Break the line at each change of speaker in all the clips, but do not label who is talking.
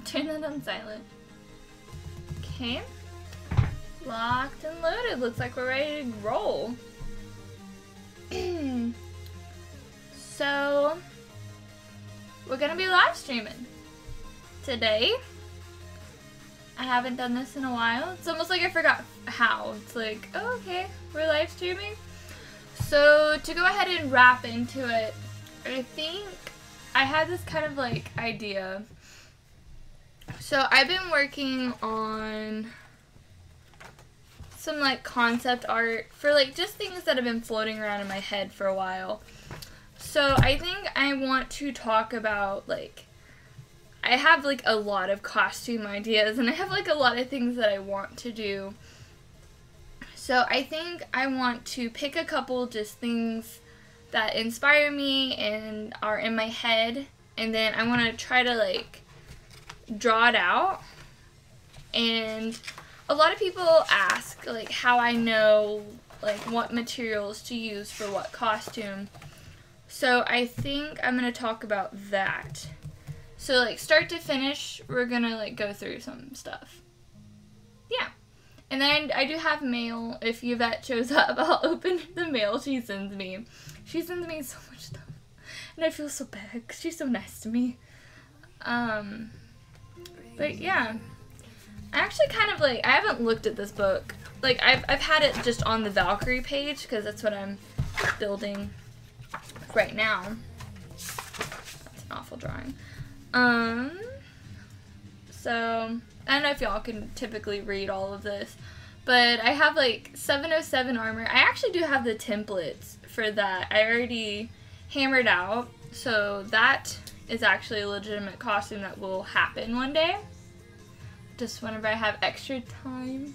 Turn that on silent. Okay. Locked and loaded. Looks like we're ready to roll. So, we're gonna be live streaming today. I haven't done this in a while. It's almost like I forgot how. It's like, oh, okay, we're live streaming. So, to go ahead and wrap into it, I think I had this kind of like idea. So, I've been working on some like concept art for like just things that have been floating around in my head for a while. So I think I want to talk about like, I have like a lot of costume ideas and I have like a lot of things that I want to do. So I think I want to pick a couple just things that inspire me and are in my head, and then I want to try to like draw it out. And a lot of people ask like how I know like what materials to use for what costume. So I think I'm going to talk about that. So like start to finish, we're going to like go through some stuff. Yeah. And then I do have mail. If Yvette shows up, I'll open the mail she sends me. She sends me so much stuff. And I feel so bad because she's so nice to me. But yeah. I actually kind of like, I haven't looked at this book. Like I've had it just on the Valkyrie page because that's what I'm building right now. That's an awful drawing. So I don't know if y'all can typically read all of this, but I have like 707 armor. I actually do have the templates for that. I already hammered out, so that is actually a legitimate costume that will happen one day. Just whenever I have extra time.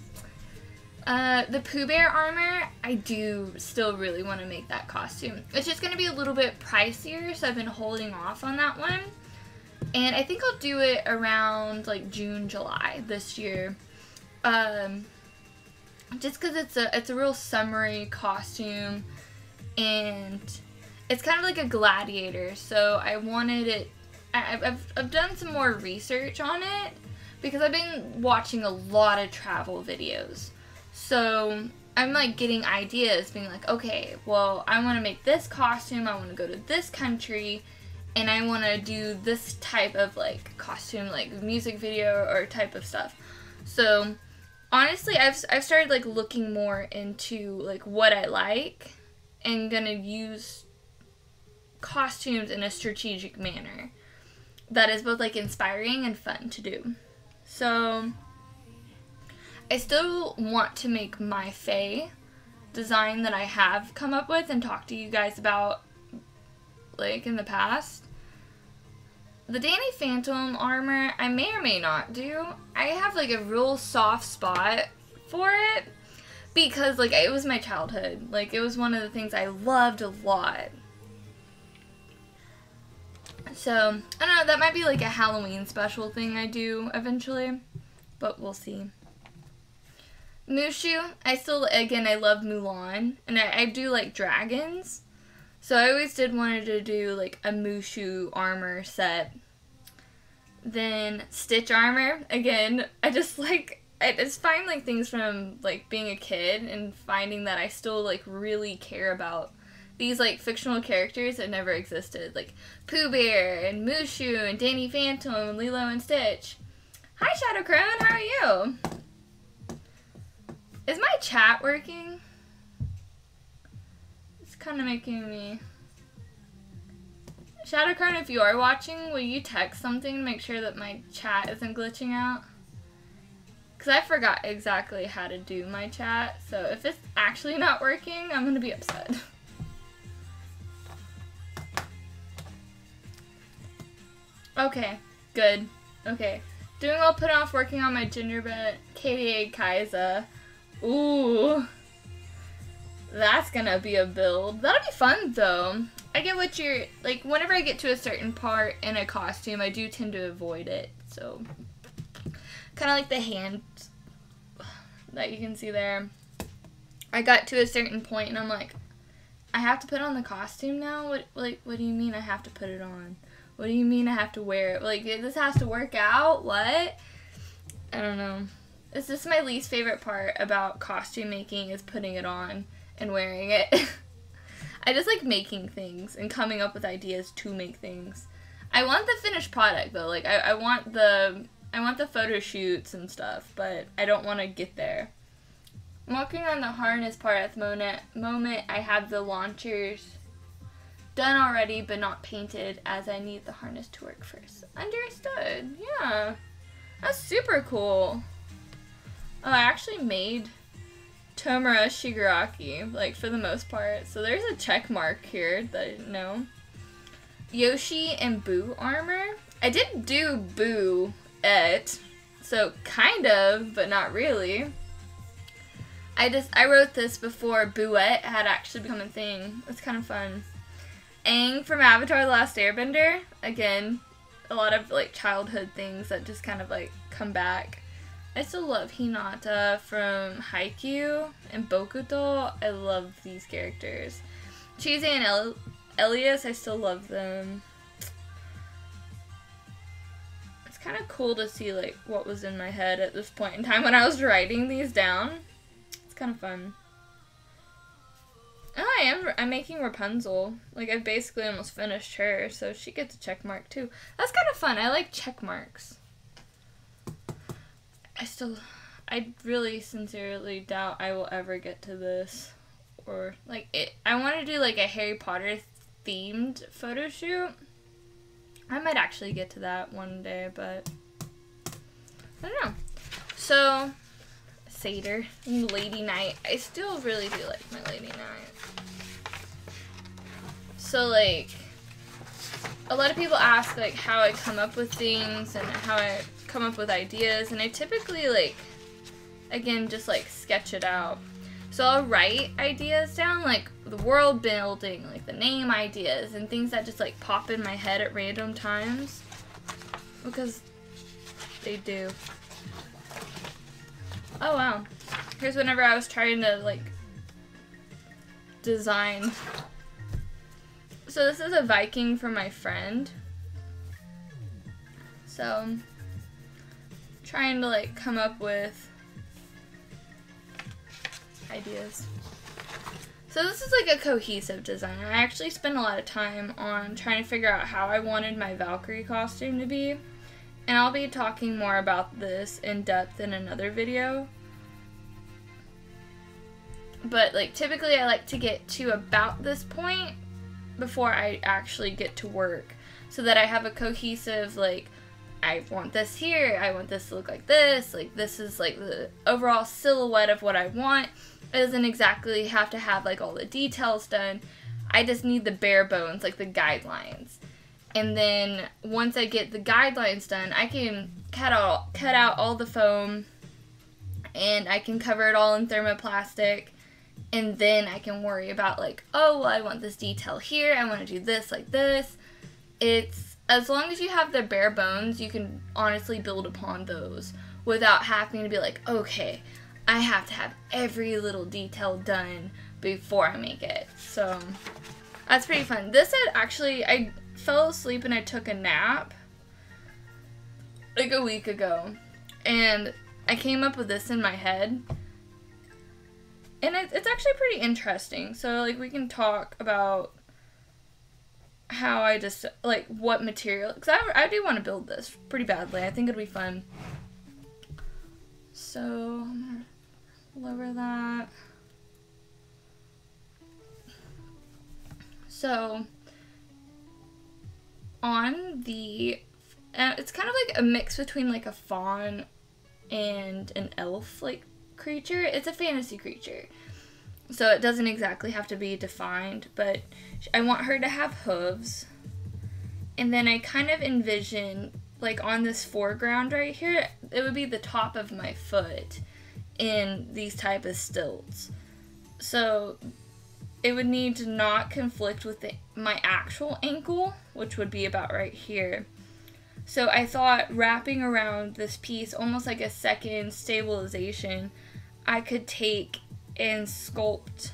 The Pooh Bear armor, I do still really want to make that costume. It's just going to be a little bit pricier, so I've been holding off on that one. And I think I'll do it around like June, July this year. Just because it's a real summery costume, and it's kind of like a gladiator. So I wanted it. I've done some more research on it because I've been watching a lot of travel videos. So I'm like getting ideas, being like, okay, well, I want to make this costume, I want to go to this country, and I want to do this type of like costume, like music video or type of stuff. So honestly, I've started like looking more into like what I like and gonna use costumes in a strategic manner that is both like inspiring and fun to do. So I still want to make my Fae design that I have come up with and talk to you guys about like in the past. The Danny Phantom armor, I may or may not do. I have like a real soft spot for it because like it was my childhood. Like it was one of the things I loved a lot. So, I don't know, that might be like a Halloween special thing I do eventually, but we'll see. Mushu, I still, again, I love Mulan, and I do like dragons, so I always did wanted to do like a Mushu armor set. Then Stitch armor, again, I just find like things from like being a kid and finding that I still like really care about these like fictional characters that never existed, like Pooh Bear and Mushu and Danny Phantom and Lilo and Stitch. Hi Shadow Crone, how are you? Is my chat working? It's kind of making me... Shadow Crone, if you are watching, will you text something to make sure that my chat isn't glitching out? Because I forgot exactly how to do my chat, so if it's actually not working, I'm going to be upset. Okay, good. Okay. Doing well, put off working on my gingerbread KDA Kaiza. Ooh. That's gonna be a build. That'll be fun though. I get what you're, like, whenever I get to a certain part in a costume, I do tend to avoid it. So, kind of like the hand that you can see there. I got to a certain point and I'm like, I have to put on the costume now? What do you mean I have to put it on? What do you mean I have to wear it? Like, this has to work out? What? I don't know. It's just my least favorite part about costume making is putting it on and wearing it. I just like making things and coming up with ideas to make things. I want the finished product though. Like I want the photo shoots and stuff, but I don't want to get there. I'm working on the harness part at the moment. I have the launchers done already, but not painted, as I need the harness to work first. Understood. Yeah. That's super cool. Oh, I actually made Tomura Shigaraki, like, for the most part. So there's a check mark here that I didn't know. Yoshi and Boo armor. I did do Boo it, so kind of, but not really. I wrote this before Boo-ette had actually become a thing. It's kind of fun. Aang from Avatar: The Last Airbender. Again, a lot of, like, childhood things that just kind of, like, come back. I still love Hinata from Haikyuu and Bokuto. I love these characters. Chise and Elias, I still love them. It's kind of cool to see, like, what was in my head at this point in time when I was writing these down. It's kind of fun. Oh, I'm making Rapunzel. Like, I've basically almost finished her, so she gets a check mark too. That's kind of fun. I like check marks. I really sincerely doubt I will ever get to this. Or, like, I want to do, like, a Harry Potter themed photo shoot. I might actually get to that one day, but I don't know. So, Seder, Lady Night. I still really do like my Lady Night. So, like, a lot of people ask, like, how I come up with things and how I come up with ideas, and I typically, like, again, just, like, sketch it out. So I'll write ideas down, like the world building, like the name ideas, and things that just, like, pop in my head at random times, because they do. Oh wow, here's whenever I was trying to, like, design. So this is a Viking from my friend. So trying to, like, come up with ideas. So this is, like, a cohesive design. I actually spent a lot of time on trying to figure out how I wanted my Valkyrie costume to be, and I'll be talking more about this in depth in another video. But, like, typically I like to get to about this point before I actually get to work, so that I have a cohesive, like, I want this here, I want this to look like this is, like, the overall silhouette of what I want. It doesn't exactly have to have, like, all the details done. I just need the bare bones, like the guidelines. And then once I get the guidelines done, I can cut out all the foam, and I can cover it all in thermoplastic, and then I can worry about, like, oh, well, I want this detail here, I want to do this like this. It's, as long as you have the bare bones, you can honestly build upon those without having to be like, okay, I have to have every little detail done before I make it. So that's pretty fun. This had actually, I fell asleep and I took a nap like a week ago, and I came up with this in my head, and it's actually pretty interesting. So, like, we can talk about how I just, like, what material, because I do want to build this pretty badly. I think it'll be fun. So I'm gonna lower that. So on the, it's kind of like a mix between, like, a fawn and an elf, like, creature. It's a fantasy creature, so it doesn't exactly have to be defined, but I want her to have hooves, and then I kind of envision, like, on this foreground right here, it would be the top of my foot in these type of stilts. So it would need to not conflict with my actual ankle, which would be about right here. So I thought wrapping around this piece, almost like a second stabilization, I could take and sculpt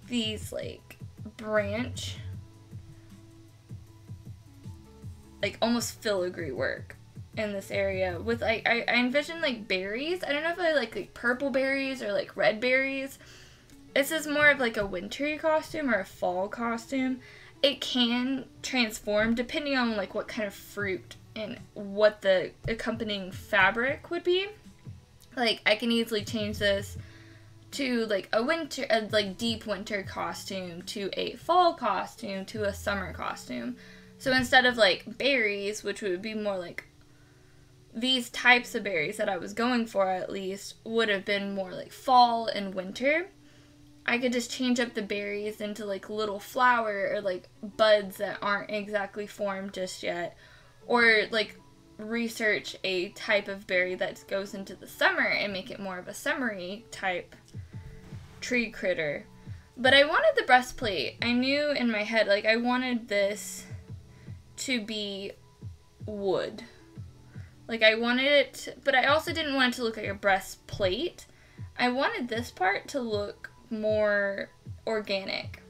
these, like, branch like almost filigree work in this area with like I envision like berries. I don't know if I like purple berries or like red berries. This is more of like a wintry costume or a fall costume. It can transform depending on like what kind of fruit and what the accompanying fabric would be. Like I can easily change this to like a like deep winter costume, to a fall costume, to a summer costume. So instead of like berries, which would be more like these types of berries that I was going for, at least would have been more like fall and winter, I could just change up the berries into like little flower or like buds that aren't exactly formed just yet, or like research a type of berry that goes into the summer and make it more of a summery type tree critter. But I wanted the breastplate. I knew in my head, like, I wanted this to be wood. Like, I wanted it, but I also didn't want it to look like a breastplate. I wanted this part to look more organic.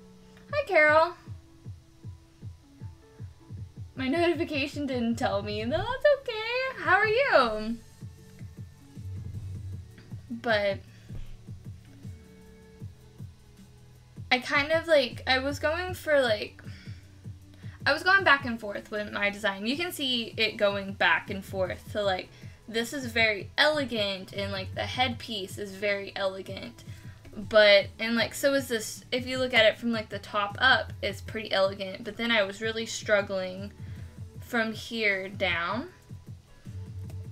Hi, Carol. My notification didn't tell me. No, that's okay. How are you? But I kind of like, I was going back and forth with my design. You can see it going back and forth. So like, this is very elegant, and like the headpiece is very elegant. But, and like, so is this, if you look at it from like the top up, it's pretty elegant. But then I was really struggling from here down.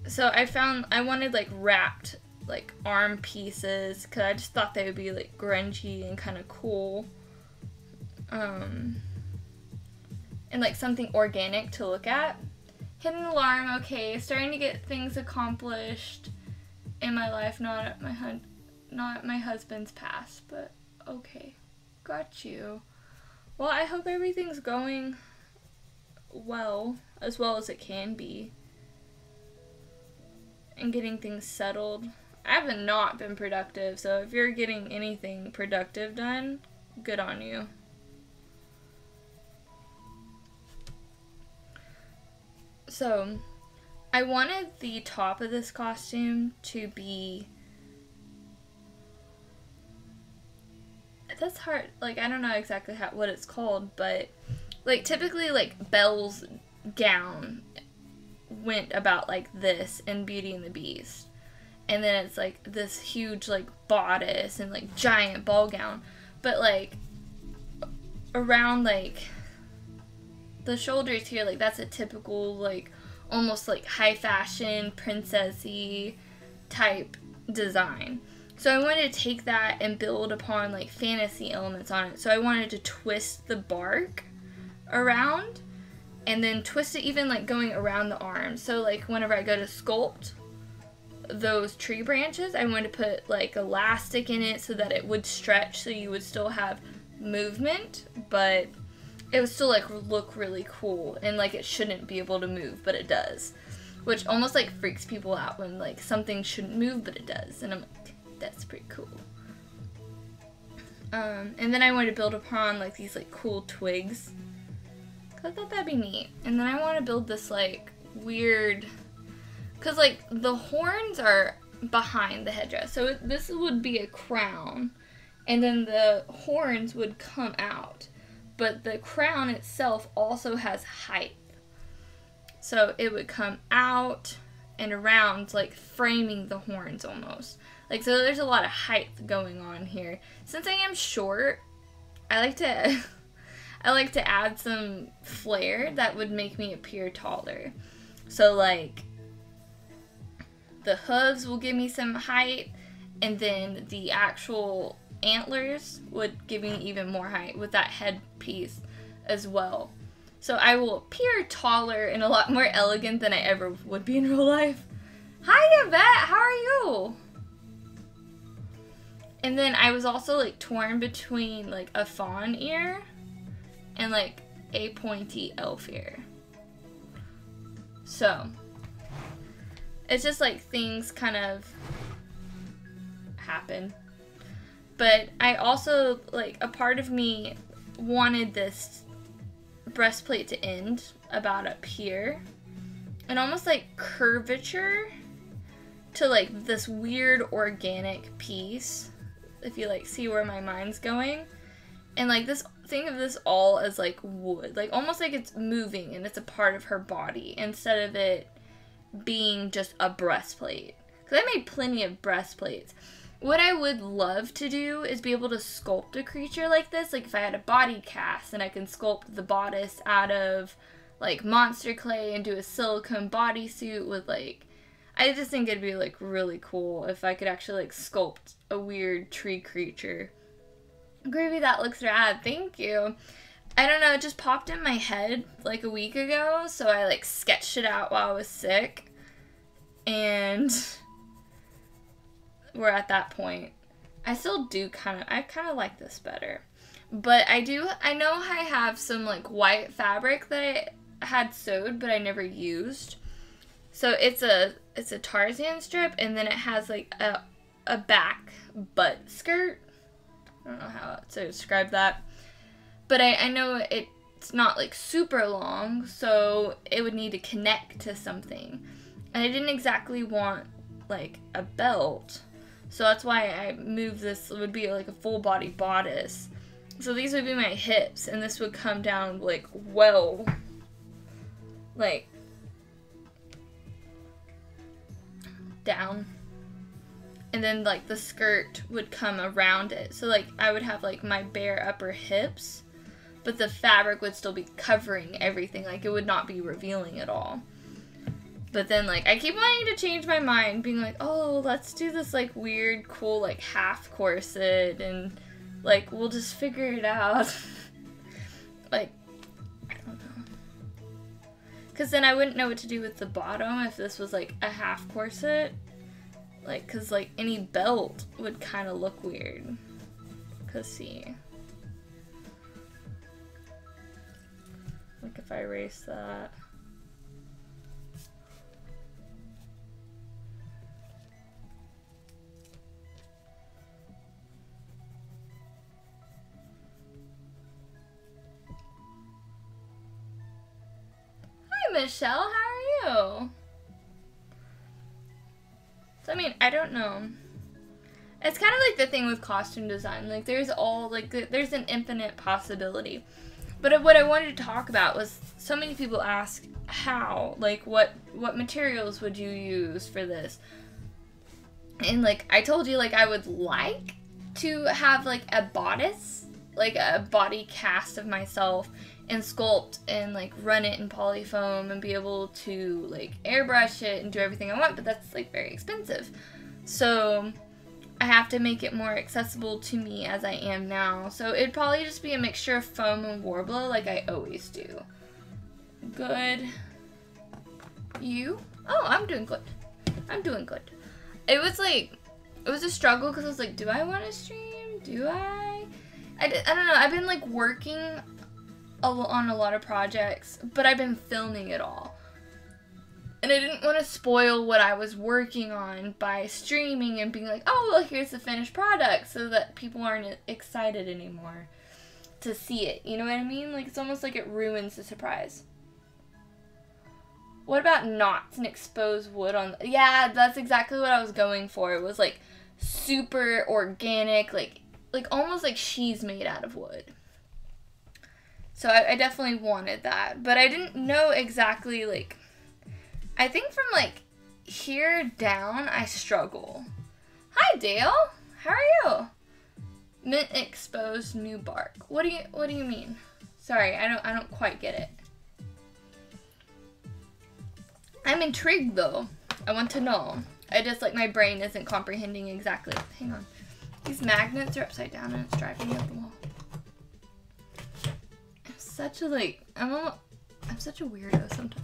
So I wanted like wrapped like arm pieces, because I just thought they would be like grungy and kind of cool. And like something organic to look at. Hidden alarm, okay, starting to get things accomplished in my life, not at my husband's past, but okay, got you. Well, I hope everything's going well as it can be, and getting things settled. I haven't not been productive, so if you're getting anything productive done, good on you. So, I wanted the top of this costume to be, that's hard, like, I don't know exactly what it's called, but, like, typically, like, Belle's gown went about like this in Beauty and the Beast. And then it's, like, this huge, like, bodice and, like, giant ball gown. But, like, around, like, the shoulders here, like, that's a typical, like, almost, like, high fashion, princessy type design. So I wanted to take that and build upon, like, fantasy elements on it. So I wanted to twist the bark around, and then twist it even, like, going around the arms. So, like, whenever I go to sculpt those tree branches, I wanted to put, like, elastic in it so that it would stretch, so you would still have movement, but it would still, like, look really cool, and, like, it shouldn't be able to move, but it does. Which almost, like, freaks people out when, like, something shouldn't move, but it does. And I'm like, that's pretty cool. And then I wanted to build upon, like, these, like, cool twigs. I thought that'd be neat. And then I want to build this, like, weird, because, like, the horns are behind the headdress. So this would be a crown, and then the horns would come out. But the crown itself also has height. So it would come out and around, like, framing the horns almost. Like, so there's a lot of height going on here. Since I am short, I like to add some flair that would make me appear taller. So, like, the hooves will give me some height, and then the actual antlers would give me even more height with that headpiece as well. So I will appear taller and a lot more elegant than I ever would be in real life. Hi, Yvette! How are you? And then I was also, like, torn between, like, a fawn ear and, like, a pointy elf ear. So it's just, like, things kind of happen. But I also, like, a part of me wanted this breastplate to end about up here. And almost like curvature to like this weird organic piece. If you like see where my mind's going. And like this, think of this all as like wood. Like almost like it's moving and it's a part of her body instead of it being just a breastplate. Because I made plenty of breastplates. What I would love to do is be able to sculpt a creature like this. Like if I had a body cast and I can sculpt the bodice out of like monster clay and do a silicone bodysuit with like, I just think it'd be like really cool if I could actually like sculpt a weird tree creature. Groovy, that looks rad. Thank you. I don't know, it just popped in my head like a week ago, so I like sketched it out while I was sick. And we're at that point. I still do I kind of like this better. But I know I have some like white fabric that I had sewed but I never used. So it's a Tarzan strip, and then it has like a back butt skirt. I don't know how to describe that. But I know it's not like super long, so it would need to connect to something. And I didn't exactly want like a belt. So that's why I moved this. It would be like a full body bodice. So these would be my hips, and this would come down like well, like down. And then like the skirt would come around it. So like I would have like my bare upper hips, but the fabric would still be covering everything. Like it would not be revealing at all. But then like I keep wanting to change my mind, being like, oh, let's do this like weird, cool like half corset, and like we'll just figure it out. Like, I don't know. Because then I wouldn't know what to do with the bottom if this was like a half corset. Like, because like any belt would kind of look weird. Because see. Like if I erase that. Michelle, how are you? So I mean, I don't know. It's kind of like the thing with costume design. Like there's there's an infinite possibility. But what I wanted to talk about was so many people ask how, like what materials would you use for this? And like I told you, like I would like to have like a bodice, like a body cast of myself, and sculpt and like run it in polyfoam and be able to like airbrush it and do everything I want, but that's like very expensive. So I have to make it more accessible to me as I am now. So it'd probably just be a mixture of foam and Worbla like I always do. Good. You? Oh, I'm doing good. I'm doing good. It was a struggle because I was like, do I want to stream? Do I? I don't know. I've been like working on a lot of projects, but I've been filming it all. And I didn't want to spoil what I was working on by streaming and being like, oh, well, here's the finished product, so that people aren't excited anymore to see it. You know what I mean? Like, it's almost like it ruins the surprise. What about knots and exposed wood on? Yeah, that's exactly what I was going for. It was like super organic, like almost like she's made out of wood. So I definitely wanted that, but I didn't know exactly, like, I think from like here down I struggle. Hi Dale, how are you? Mint exposed new bark. What do you mean? Sorry, I don't quite get it. I'm intrigued though. I want to know. I just like my brain isn't comprehending exactly. Hang on. These magnets are upside down and it's driving me up the wall. I'm such a I'm such a weirdo sometimes.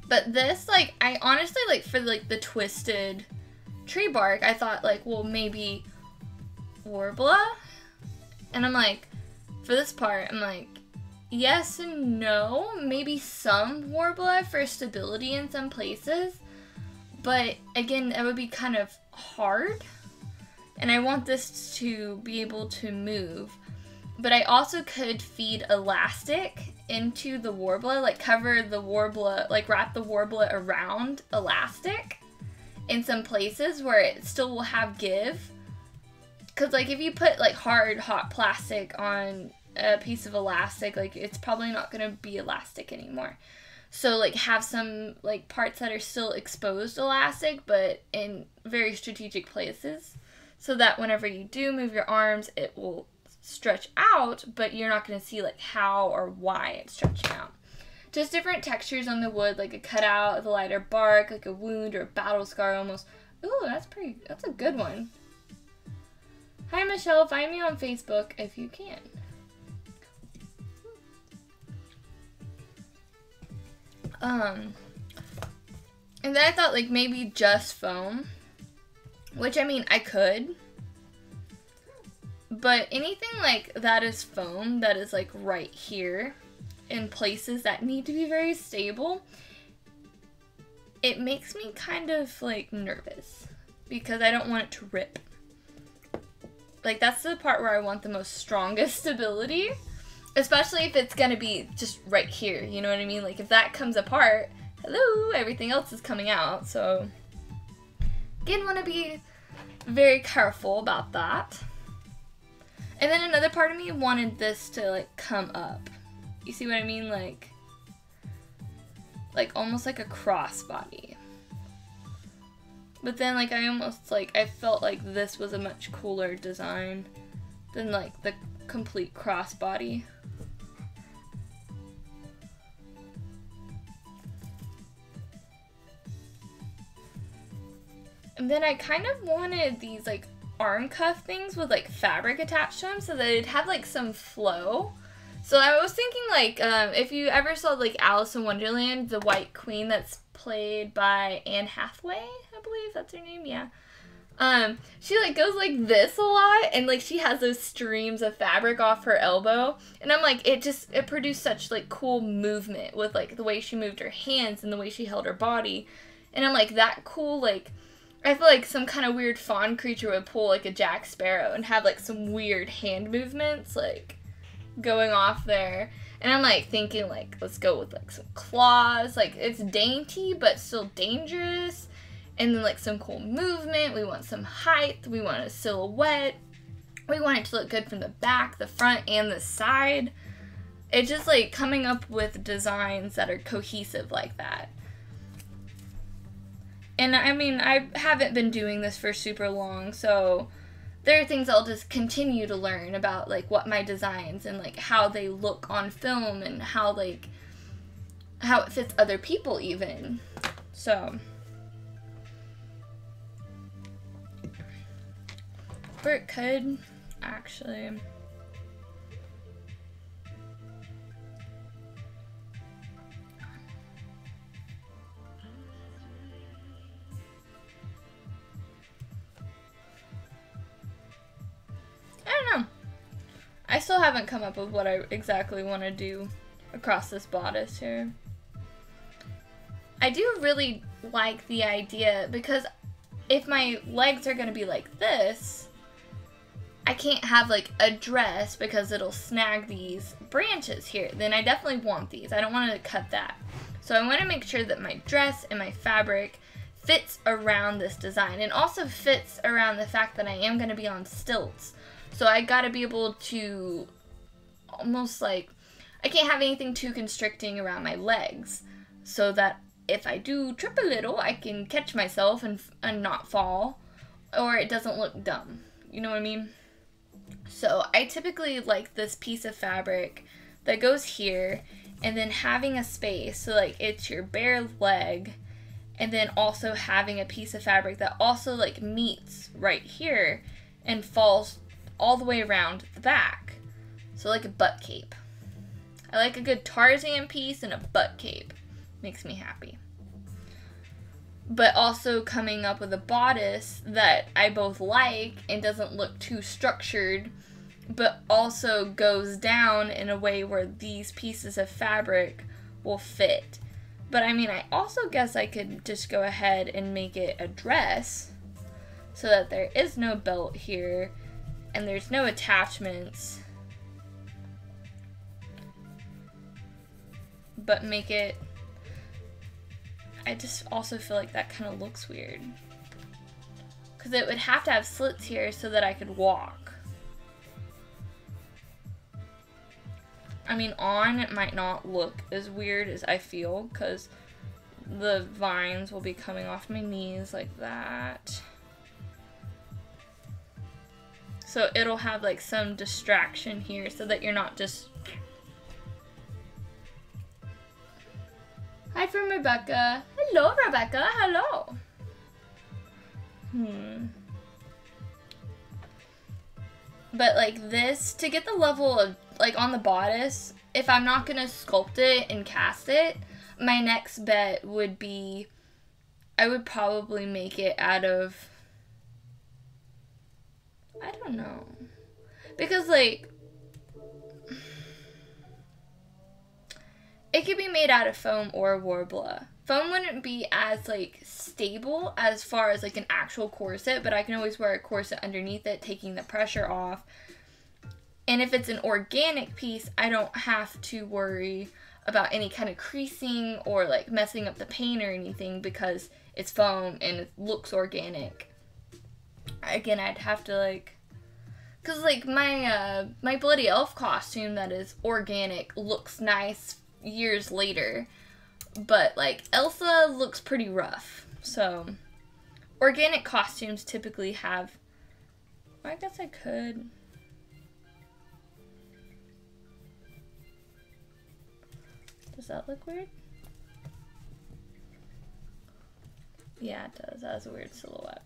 But this, like, I honestly, like, for, like, the twisted tree bark, I thought, like, well, maybe Worbla? And I'm like, for this part, I'm like, yes and no. Maybe some Worbla for stability in some places. But again, it would be kind of hard. And I want this to be able to move. But I also could feed elastic into the warbler, like cover the warbler, like wrap the warbler around elastic in some places where it still will have give. Because like if you put like hard, hot plastic on a piece of elastic, like it's probably not going to be elastic anymore. So like have some like parts that are still exposed elastic, but in very strategic places. So that whenever you do move your arms, it will stretch out, but you're not going to see like how or why it's stretching out. Just different textures on the wood, like a cutout, the lighter bark, like a wound or a battle scar almost. Ooh, that's a good one. Hi Michelle, find me on Facebook if you can. And then I thought like maybe just foam, which I mean I could. But anything like that is foam, that is like right here in places that need to be very stable, it makes me kind of like nervous because I don't want it to rip. Like that's the part where I want the most strongest stability, especially if it's gonna be just right here, you know what I mean? Like if that comes apart, hello, everything else is coming out. So again, want to be very careful about that. And then another part of me wanted this to like come up. You see what I mean? Like almost like a crossbody. But then like I felt like this was a much cooler design than like the complete crossbody. And then I kind of wanted these like arm cuff things with like fabric attached to them so that it'd have like some flow. So I was thinking like if you ever saw like Alice in Wonderland, the White Queen that's played by Anne Hathaway, I believe that's her name, yeah. She like goes like this a lot and like she has those streams of fabric off her elbow, and I'm like it produced such like cool movement with like the way she moved her hands and the way she held her body, and I'm like that cool like I feel like some kind of weird fawn creature would pull like a Jack Sparrow and have like some weird hand movements like going off there. And I'm like thinking like let's go with like some claws, like it's dainty but still dangerous, and then like some cool movement. We want some height, we want a silhouette, we want it to look good from the back, the front, and the side. It's just like coming up with designs that are cohesive like that. And I mean, I haven't been doing this for super long, so there are things I'll just continue to learn about, like, what my designs and, like, how they look on film and how it fits other people even. So, or it could, actually. I still haven't come up with what I exactly want to do across this bodice here. I do really like the idea because if my legs are going to be like this, I can't have like a dress because it'll snag these branches here. Then I definitely want these. I don't want to cut that. So I want to make sure that my dress and my fabric fits around this design and also fits around the fact that I am going to be on stilts. So I gotta be able to almost like, I can't have anything too constricting around my legs so that if I do trip a little, I can catch myself and not fall, or it doesn't look dumb. You know what I mean? So I typically like this piece of fabric that goes here and then having a space so like it's your bare leg, and then also having a piece of fabric that also like meets right here and falls all the way around the back. So like a butt cape. I like a good Tarzan piece and a butt cape. Makes me happy. But also coming up with a bodice that I both like and doesn't look too structured, but also goes down in a way where these pieces of fabric will fit. But I mean, I also guess I could just go ahead and make it a dress so that there is no belt here and there's no attachments. But make it... I just also feel like that kind of looks weird. Because it would have to have slits here so that I could walk. I mean, on it might not look as weird as I feel because the vines will be coming off my knees like that. So it'll have like some distraction here so that you're not just... Hi from Rebecca. Hello, Rebecca. Hello. But like this, to get the level of, like on the bodice, if I'm not gonna sculpt it and cast it, my next bet would be, I would probably make it out of, I don't know. Because like, it could be made out of foam or warbler. Foam wouldn't be as like stable as far as like an actual corset, but I can always wear a corset underneath it, taking the pressure off. And if it's an organic piece, I don't have to worry about any kind of creasing or like messing up the paint or anything because it's foam and it looks organic. Again, I'd have to like, cause like my my Bloody Elf costume that is organic looks nice years later, but like Elsa looks pretty rough. So organic costumes typically have, I guess I could. Does that look weird? Yeah, it does. That has a weird silhouette.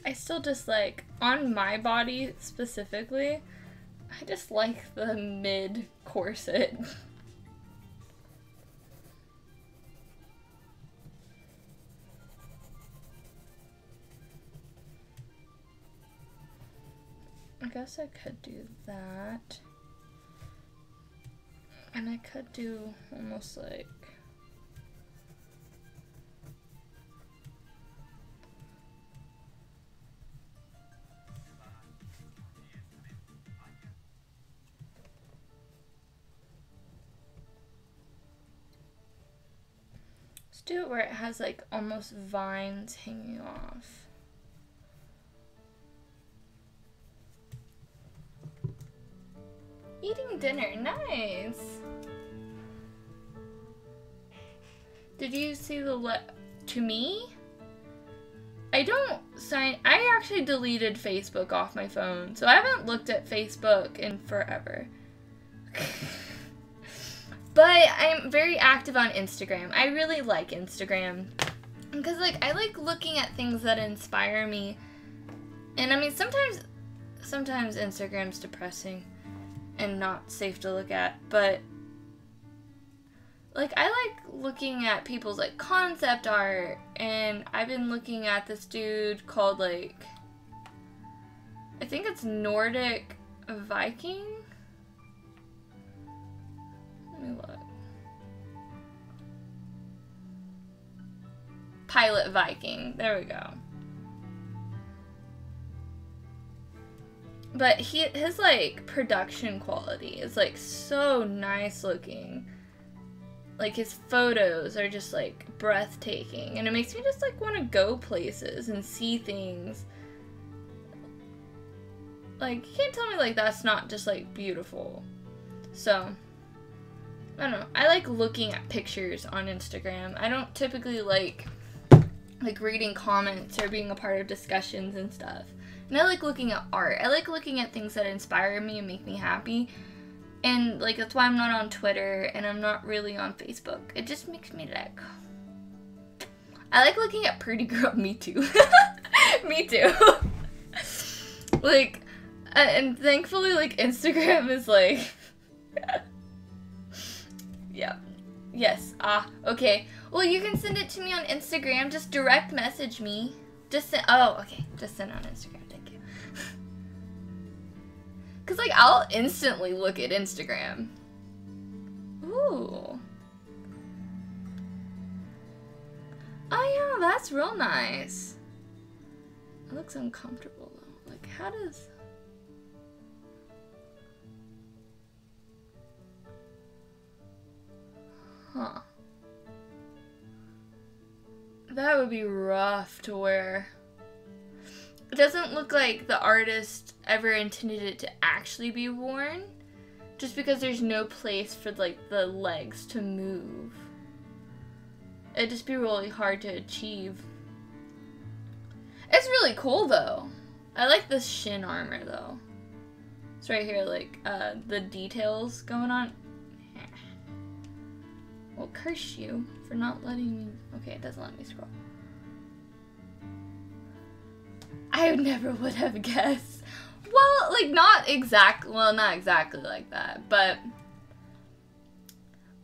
I still just like, on my body specifically, I just like the mid corset. I guess I could do that. And I could do almost like, let's do it where it has like almost vines hanging off. Eating dinner, nice. Did you see the to me? I actually deleted Facebook off my phone, so I haven't looked at Facebook in forever. But I'm very active on Instagram. I really like Instagram because like I like looking at things that inspire me. And I mean sometimes Instagram's depressing and not safe to look at, but like I like looking at people's like concept art, and I've been looking at this dude called like, I think it's Nordic Viking. Let me look. Pilot Viking. There we go. But his like production quality is like so nice looking. Like his photos are just like breathtaking, and it makes me just like want to go places and see things. Like you can't tell me like that's not just like beautiful. So I don't know. I like looking at pictures on Instagram. I don't typically like reading comments or being a part of discussions and stuff. And I like looking at art. I like looking at things that inspire me and make me happy. And like that's why I'm not on Twitter and I'm not really on Facebook. It just makes me like, I like looking at pretty girl. Me too. Me too. Like, and thankfully like Instagram is like, yeah. Yes. Okay. Well, you can send it to me on Instagram. Just direct message me. Just send. Oh, okay. Just send it on Instagram. Thank you. Cause like I'll instantly look at Instagram. Ooh. Oh yeah, that's real nice. It looks uncomfortable though. Like how does? Huh. That would be rough to wear. It doesn't look like the artist ever intended it to actually be worn, just because there's no place for like the legs to move. It'd just be really hard to achieve. It's really cool though. I like this shin armor though. It's right here, like the details going on. Well, curse you for not letting me. Okay, it doesn't let me scroll. I never would have guessed. Well, like not exactly like that, but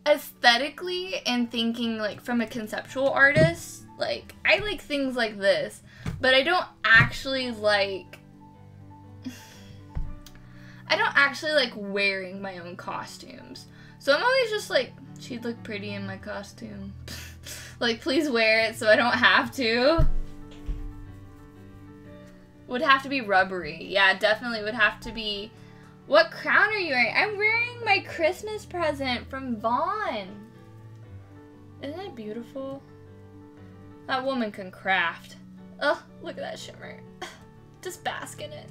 aesthetically and thinking like from a conceptual artist, like I like things like this, but I don't actually like wearing my own costumes. So I'm always just like, she'd look pretty in my costume. Like, please wear it so I don't have to. Would have to be rubbery. Yeah, definitely would have to be. What crown are you wearing? I'm wearing my Christmas present from Vaughn. Isn't it beautiful? That woman can craft. Oh, look at that shimmer. Just bask in it.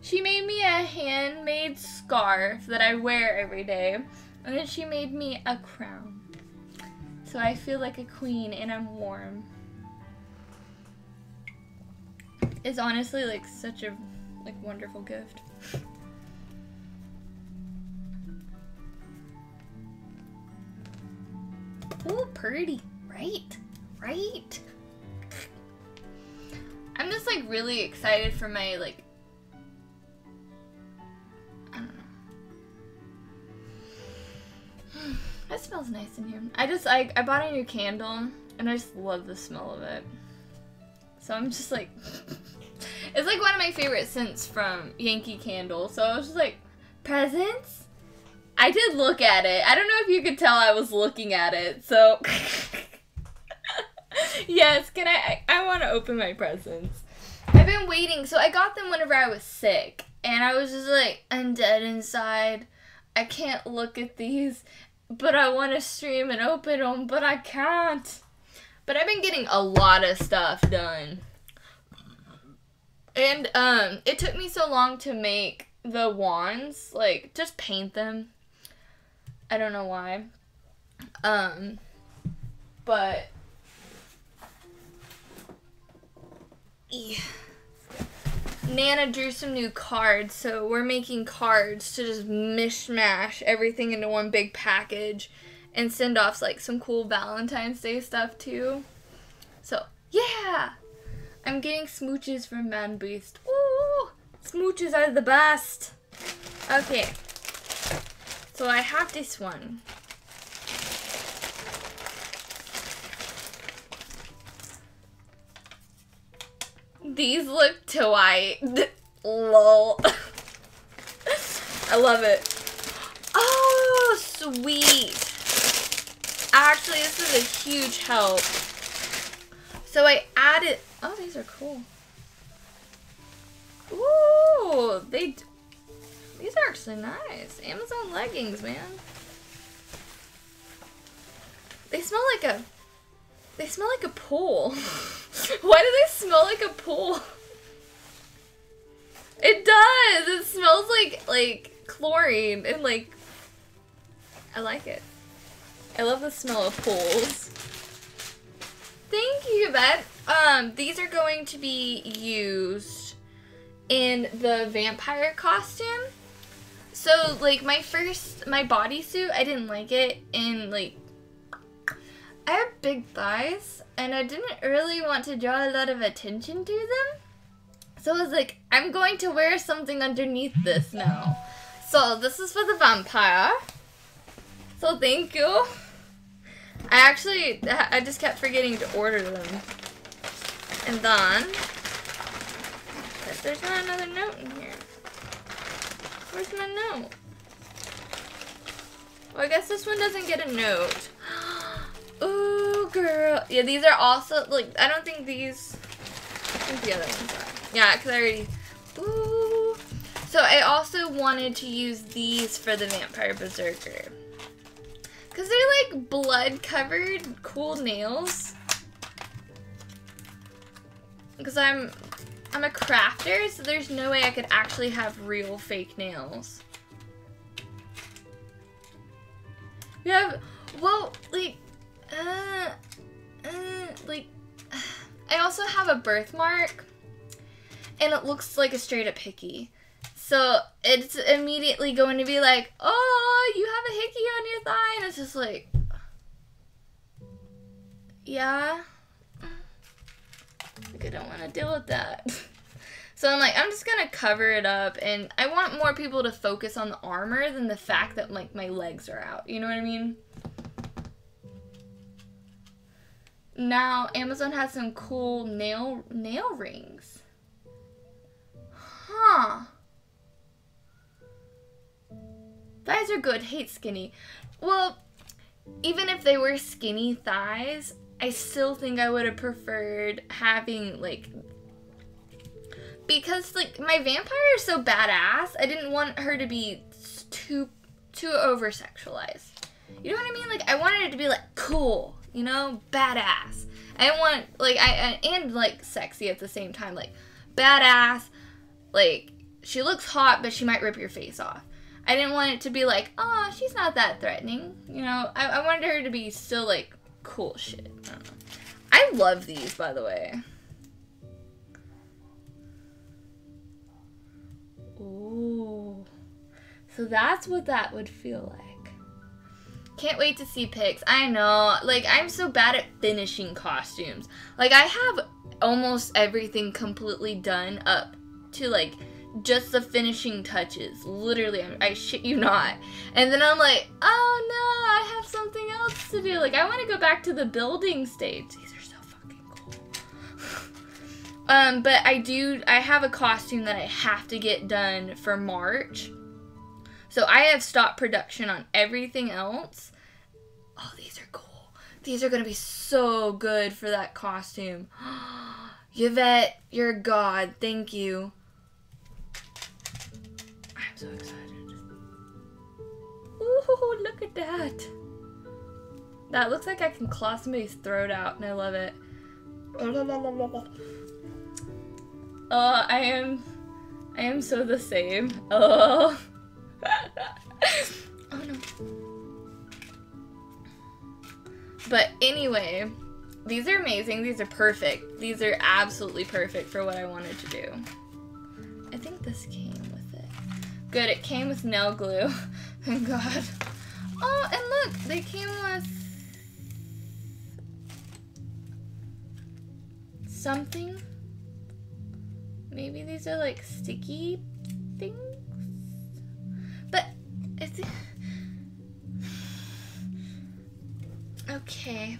She made me a handmade scarf that I wear every day. And then she made me a crown. So I feel like a queen and I'm warm. It's honestly like such a wonderful gift. Ooh, pretty. Right? Right? I'm just like really excited for my like, I don't know. That smells nice in here. I bought a new candle and I just love the smell of it. So I'm just like, it's like one of my favorite scents from Yankee Candle. So I was just like, presents? I did look at it. I don't know if you could tell I was looking at it. So yes, I want to open my presents. I've been waiting. So I got them whenever I was sick. And I was just like, I'm dead inside. I can't look at these. But I want to stream and open them. But I can't. But I've been getting a lot of stuff done. And it took me so long to make the wands. Like, just paint them. I don't know why. But yeah. Nana drew some new cards, so we're making cards to just mishmash everything into one big package and send off like some cool Valentine's Day stuff too. So yeah, I'm getting smooches from Man Beast. Ooh, smooches are the best. Okay, so I have this one. These look too white. Lol. I love it. Oh, sweet. Actually, this is a huge help. So I added, oh, these are cool. Ooh, these are actually nice. Amazon leggings, man. They smell like a pool. Why do they smell like a pool? It does. It smells like chlorine and like, I like it. I love the smell of pools. Thank you, Yvette. These are going to be used in the vampire costume. So like my bodysuit, I didn't like it, and like I have big thighs and I didn't really want to draw a lot of attention to them. So I was like, I'm going to wear something underneath this now. So this is for the vampire. So thank you. I just kept forgetting to order them. And then, there's not another note in here. Where's my note? Well, I guess this one doesn't get a note. Ooh, girl. Yeah, these are also, like, I don't think these, I think the other ones are. Yeah, because I already, ooh. So I also wanted to use these for the Vampire Berserker. Because they're, like, blood-covered, cool nails. Because I'm a crafter, so there's no way I could actually have real fake nails. You have, well, like, I also have a birthmark, and it looks like a straight up hickey. So it's immediately going to be like, oh, you have a hickey on your thigh, and it's just like, yeah. Like, I don't want to deal with that. So I'm like, I'm just gonna cover it up, and I want more people to focus on the armor than the fact that, like, my legs are out. You know what I mean? Now, Amazon has some cool nail rings. Huh. Thighs are good, hate skinny. Well, even if they were skinny thighs, I still think I would have preferred having, like, because, like, my vampire is so badass, I didn't want her to be too over-sexualized. You know what I mean? Like, I wanted it to be, like, cool, you know? Badass. I didn't want, like, and, like, sexy at the same time. Like, badass, like, she looks hot, but she might rip your face off. I didn't want it to be like, oh, she's not that threatening, you know? I wanted her to be still, like, cool shit. I don't know. I love these, by the way. Ooh. So that's what that would feel like. Can't wait to see pics. I know. Like, I'm so bad at finishing costumes. Like, I have almost everything completely done up to, like, just the finishing touches. Literally, I shit you not. And then I'm like, oh no, I have something else to do. Like, I want to go back to the building stage. These are so fucking cool. But I have a costume that I have to get done for March. So I have stopped production on everything else. Oh, these are cool. These are going to be so good for that costume. Yvette, you're a god. Thank you. I'm so excited. Ooh, look at that. That looks like I can claw somebody's throat out, and I love it. I am so the same. Oh. Oh no. But anyway, these are amazing. These are perfect. These are absolutely perfect for what I wanted to do. I think this came with it. Good, it came with nail glue. Thank God. Oh, and look, they came with something. Maybe these are like sticky things. But it's okay.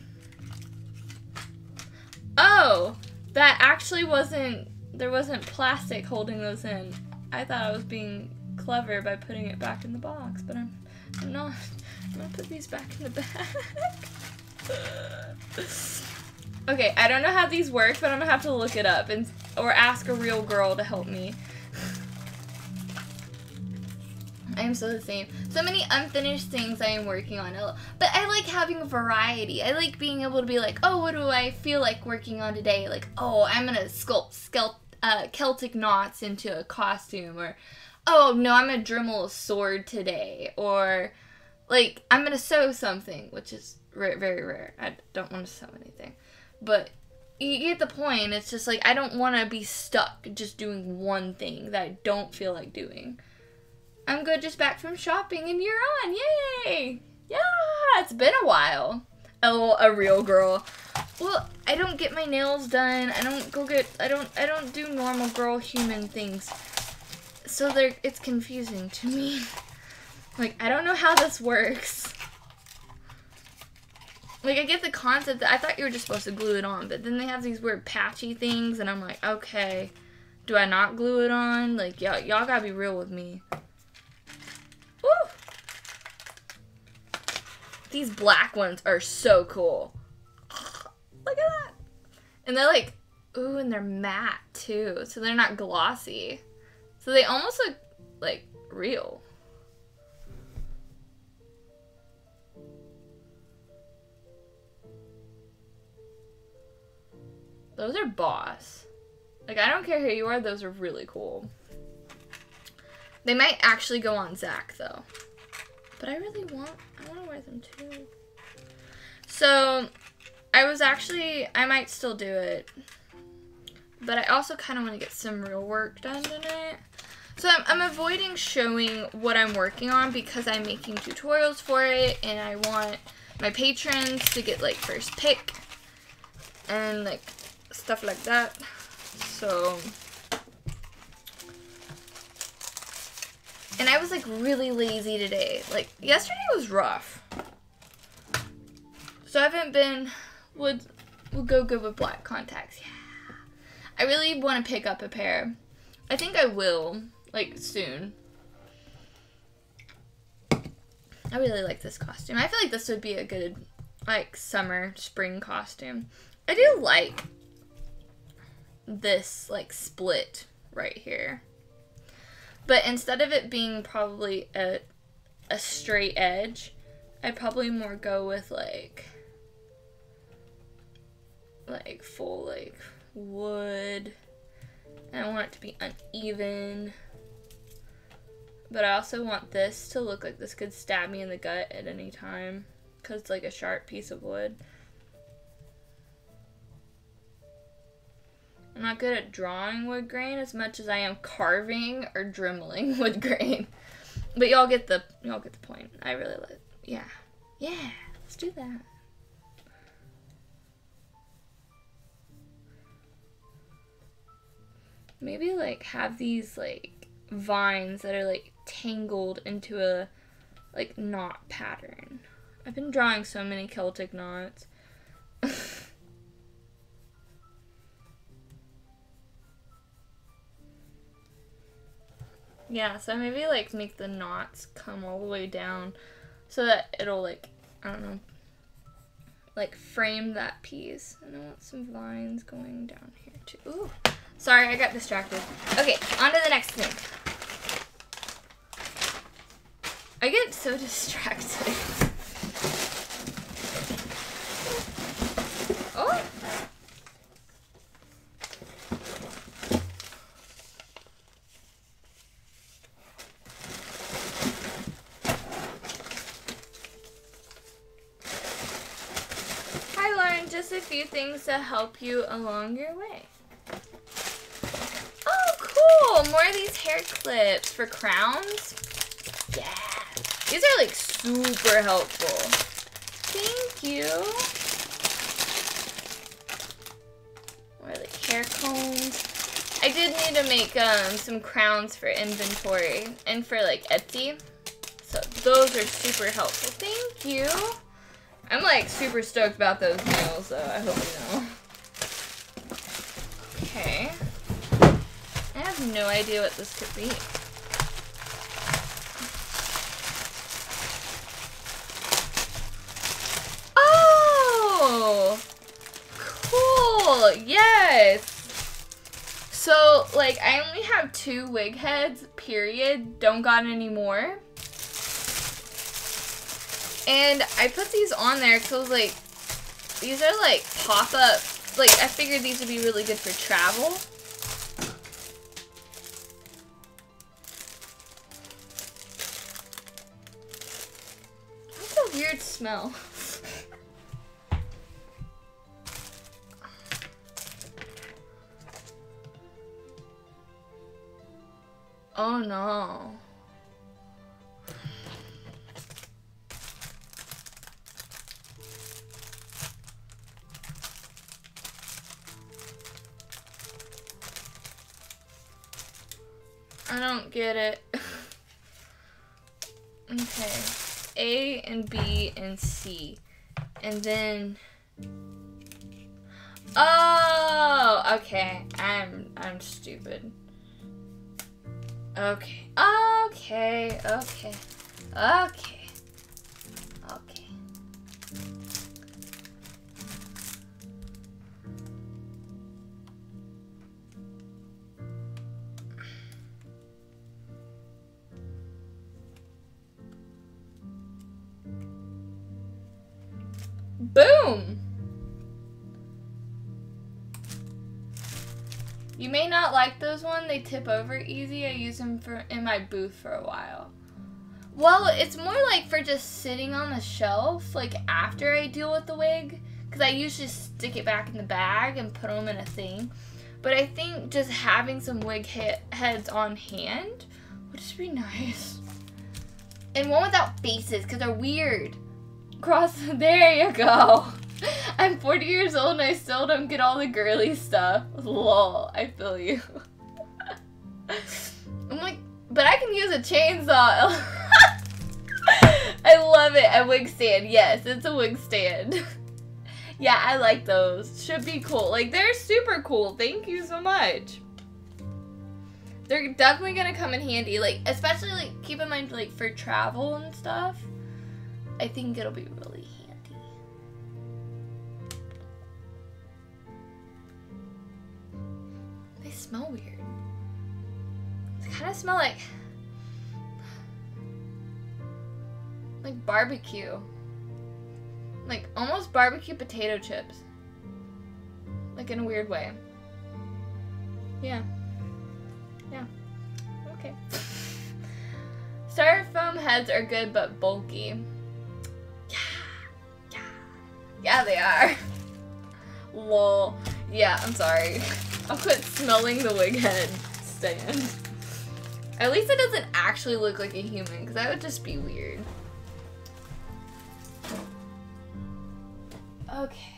Oh, that actually wasn't, there wasn't plastic holding those in. I thought I was being clever by putting it back in the box, but I'm not. I'm gonna put these back in the bag. Okay, I don't know how these work, but I'm gonna have to look it up or ask a real girl to help me. I am so the same. So many unfinished things I am working on. But I like having a variety. I like being able to be like, oh, what do I feel like working on today? Like, oh, I'm gonna sculpt Celtic knots into a costume. Or, oh, no, I'm gonna Dremel a sword today. Or, like, I'm gonna sew something, which is very rare. I don't want to sew anything. But you get the point. It's just like, I don't want to be stuck just doing one thing that I don't feel like doing. I'm good, just back from shopping, and you're on. Yay! Yeah, it's been a while. Oh, a real girl. Well, I don't get my nails done. I don't do normal girl human things. So it's confusing to me. Like, I don't know how this works. Like, I get the concept that I thought you were just supposed to glue it on, but then they have these weird patchy things, and I'm like, okay, do I not glue it on? Like, y'all gotta be real with me. Woo! These black ones are so cool. Look at that. And they're like, ooh, and they're matte too, so they're not glossy. So they almost look like real. Those are boss. Like, I don't care who you are, those are really cool. They might actually go on Zach, though. But I want to wear them, too. So, I might still do it. But I also kind of want to get some real work done tonight. So, I'm avoiding showing what I'm working on because I'm making tutorials for it. And I want my patrons to get, like, first pick. And, like, stuff like that. So, and I was like really lazy today. Like, yesterday was rough. So I haven't been, we'll go good with black contacts. Yeah. I really want to pick up a pair. I think I will, like, soon. I really like this costume. I feel like this would be a good, like, summer, spring costume. I do like this, like, split right here. But instead of it being probably a straight edge, I'd probably more go with, like full, like, wood. And I want it to be uneven. But I also want this to look like this could stab me in the gut at any time. Because it's like a sharp piece of wood. I'm not good at drawing wood grain as much as I am carving or dremeling wood grain. But y'all get the point. I really like, yeah, let's do that. Maybe, like, have these, like, vines that are, like, tangled into a, like, knot pattern. I've been drawing so many Celtic knots. Yeah, so maybe, like, make the knots come all the way down so that it'll, like, I don't know, like, frame that piece. And I want some vines going down here, too. Ooh, sorry, I got distracted. Okay, on to the next thing. I get so distracted. Oh! Just a few things to help you along your way. Oh, cool! More of these hair clips for crowns. Yeah. These are, like, super helpful. Thank you. More, like, hair combs. I did need to make some crowns for inventory and for, like, Etsy. So those are super helpful. Thank you. I'm, like, super stoked about those nails, though. I hope you know. Okay. I have no idea what this could be. Oh! Cool! Yes! So, like, I only have 2 wig heads, period. Don't got any more. And I put these on there because I was like, these are like pop-up, like, I figured these would be really good for travel. That's a weird smell. Oh no. I don't get it. Okay. A and B and C. And then, oh, okay. I'm stupid. Okay. Okay. Okay. Okay. Okay. Boom! You may not like those ones. They tip over easy. I use them in my booth for a while. Well, it's more like for just sitting on the shelf, like after I deal with the wig. Because I usually stick it back in the bag and put them in a thing. But I think just having some wig heads on hand would just be nice. And one without faces, because they're weird. There you go. I'm 40 years old and I still don't get all the girly stuff. Lol, I feel you. I'm like, but I can use a chainsaw. I love it. A wig stand. Yes, it's a wig stand. Yeah, I like those. Should be cool. Like, they're super cool. Thank you so much. They're definitely gonna come in handy. Like, especially, like, keep in mind, like, for travel and stuff. I think it'll be really handy. They smell weird. They kind of smell like barbecue. Like almost barbecue potato chips. Like in a weird way. Yeah. Yeah. Okay. Styrofoam heads are good but bulky. Yeah, they are. Lol. Yeah, I'm sorry. I'll quit smelling the wig head stand. At least it doesn't actually look like a human, because that would just be weird. Okay.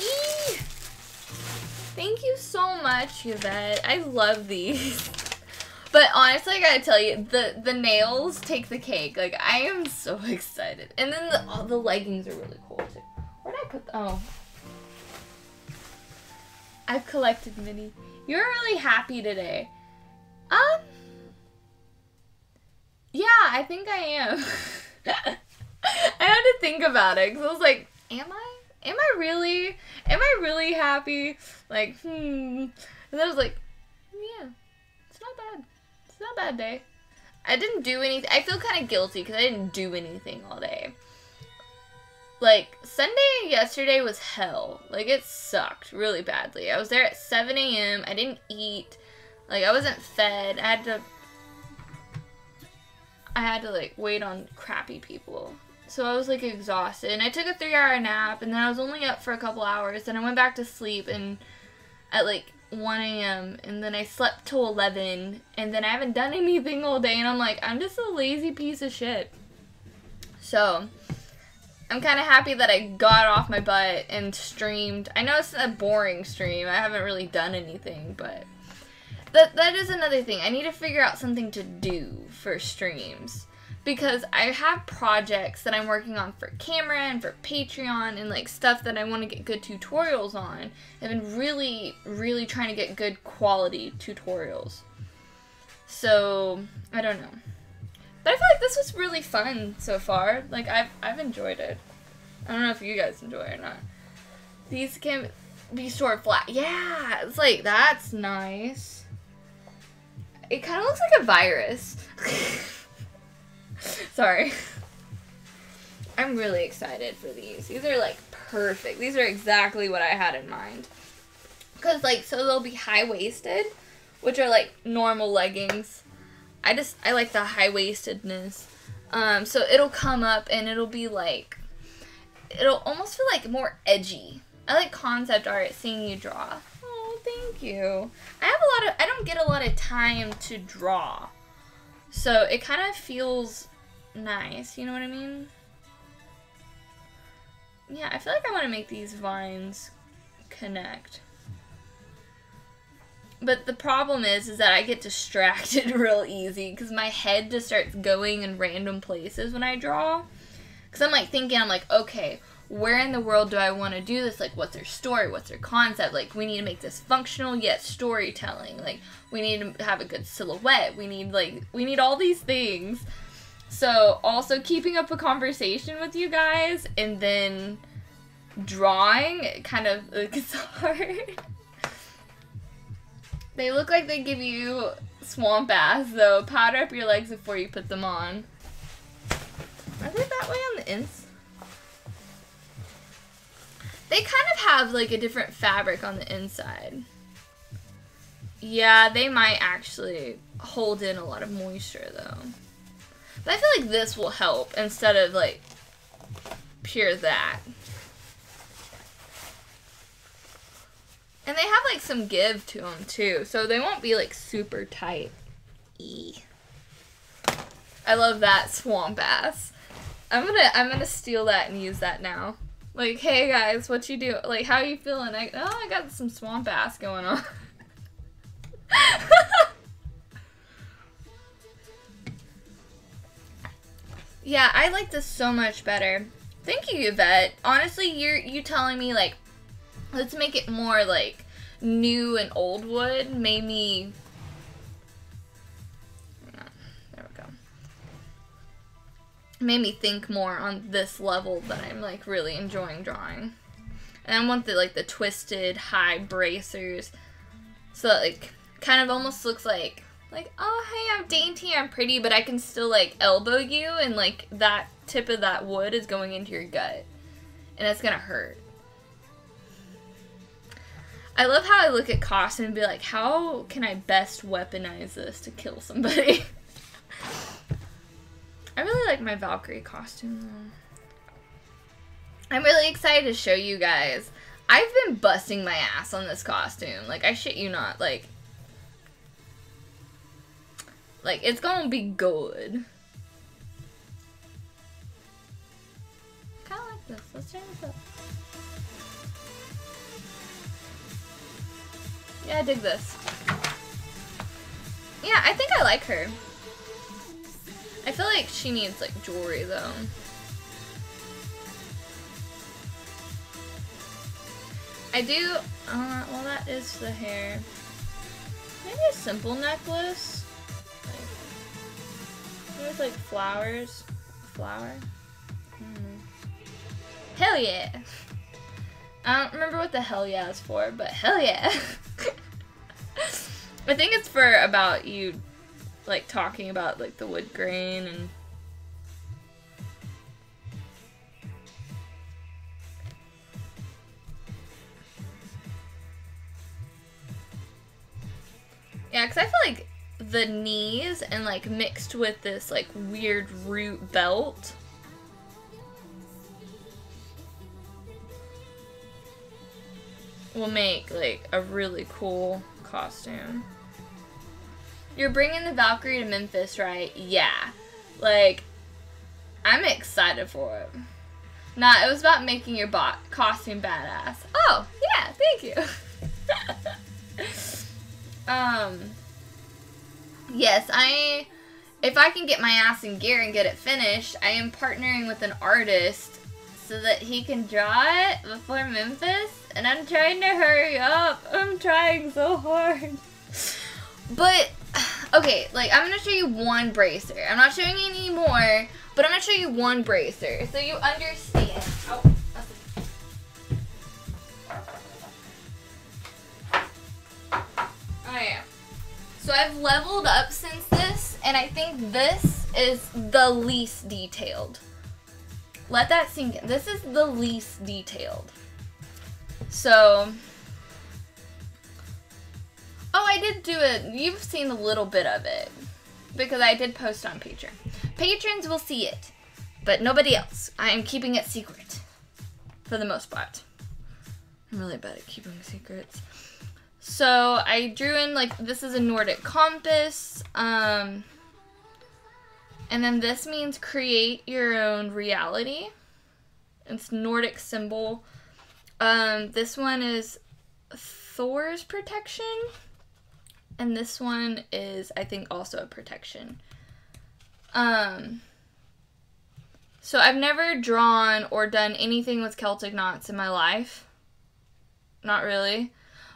Eee! Thank you so much, Yvette. I love these. But honestly, I gotta tell you, the nails take the cake. Like, I am so excited. And then the leggings are really cool, too. Where'd I put oh. I've collected many. You're really happy today. Yeah, I think I am. I had to think about it, because I was like, am I really happy? Like, And then I was like, yeah, it's not bad. It's not a bad day. I didn't do anything. I feel kind of guilty because I didn't do anything all day. Like, Sunday yesterday was hell. Like, it sucked really badly. I was there at 7 a.m. I didn't eat. Like, I wasn't fed. I had to, like, wait on crappy people. So I was, like, exhausted. And I took a 3-hour nap, and then I was only up for a couple hours. Then I went back to sleep and at, like, 1 a.m. and then I slept till 11, and then I haven't done anything all day, and I'm like, I'm just a lazy piece of shit. So I'm kind of happy that I got off my butt and streamed. I know it's a boring stream. I haven't really done anything, but that is another thing. I need to figure out something to do for streams. Because I have projects that I'm working on for camera and for Patreon and like stuff that I want to get good tutorials on. I've been really, really trying to get good quality tutorials. So, I don't know. But I feel like this was really fun so far. Like, I've enjoyed it. I don't know if you guys enjoy it or not. These can be stored flat. Yeah, it's like, that's nice. It kind of looks like a virus. Sorry. I'm really excited for these. These are like perfect. These are exactly what I had in mind. Because like, so they'll be high-waisted, which are like normal leggings. I like the high-waistedness. So it'll come up and it'll be like, it'll almost feel like more edgy. I like concept art, seeing you draw. Oh, thank you. I don't get a lot of time to draw. So it kind of feels nice, you know what I mean? Yeah, I feel like I want to make these vines connect. But the problem is that I get distracted real easy because my head just starts going in random places when I draw. Because I'm like thinking, I'm like, okay, where in the world do I want to do this? Like, what's their story? What's their concept? Like, we need to make this functional yet storytelling. Like, we need to have a good silhouette. We need all these things. So, also keeping up a conversation with you guys and then drawing, it kind of gets hard. They look like they give you swamp ass, though. Powder up your legs before you put them on. Are they that way on the inside? They kind of have, like, a different fabric on the inside. Yeah, they might actually hold in a lot of moisture, though. But I feel like this will help instead of, like, pure that. And they have, like, some give to them, too. So they won't be, like, super tight. I love that swamp ass. I'm gonna steal that and use that now. Like, hey, guys, what you do? Like, how you feeling? I got some swamp ass going on. Yeah, I like this so much better. Thank you, Yvette. Honestly, you telling me, like, let's make it more, like, new and old wood made me... There we go. Made me think more on this level that I'm, like, really enjoying drawing. And I want the, like, the twisted high bracers. So that, like, kind of almost looks like, oh, hey, I'm dainty, I'm pretty, but I can still, like, elbow you, and, like, that tip of that wood is going into your gut. And it's gonna hurt. I love how I look at costume and be like, how can I best weaponize this to kill somebody? I really like my Valkyrie costume, though. I'm really excited to show you guys. I've been busting my ass on this costume. Like, I shit you not. Like, it's gonna be good. Kinda like this. Let's turn this up. Yeah, I dig this. Yeah, I think I like her. I feel like she needs, like, jewelry, though. I do, well, that is the hair. Maybe a simple necklace? Like, with, like, flowers? Flower? I don't know. Hell yeah! I don't remember what the hell yeah is for, but hell yeah! I think it's for about you, like, talking about, like, the wood grain and... Yeah, because I feel like the knees and, like, mixed with this, like, weird root belt... will make, like, a really cool costume. You're bringing the Valkyrie to Memphis, right? Yeah. Like, I'm excited for it. Nah, it was about making your costume badass. Oh, yeah, thank you. Yes, if I can get my ass in gear and get it finished, I am partnering with an artist so that he can draw it before Memphis, and I'm trying to hurry up. I'm trying so hard. But, okay, like, I'm gonna show you one bracer. I'm not showing you any more, but I'm gonna show you one bracer so you understand. Oh, oh yeah. So I've leveled up since this, and I think this is the least detailed. Let that sink in. This is the least detailed. So, oh, I did do it. You've seen a little bit of it because I did post on Patreon. Patrons will see it, but nobody else. I am keeping it secret for the most part. I'm really bad at keeping secrets. So I drew in, like, this is a Nordic compass. And then this means create your own reality. It's Nordic symbol. This one is Thor's protection. And this one is, I think, also a protection. So I've never drawn or done anything with Celtic knots in my life. Not really.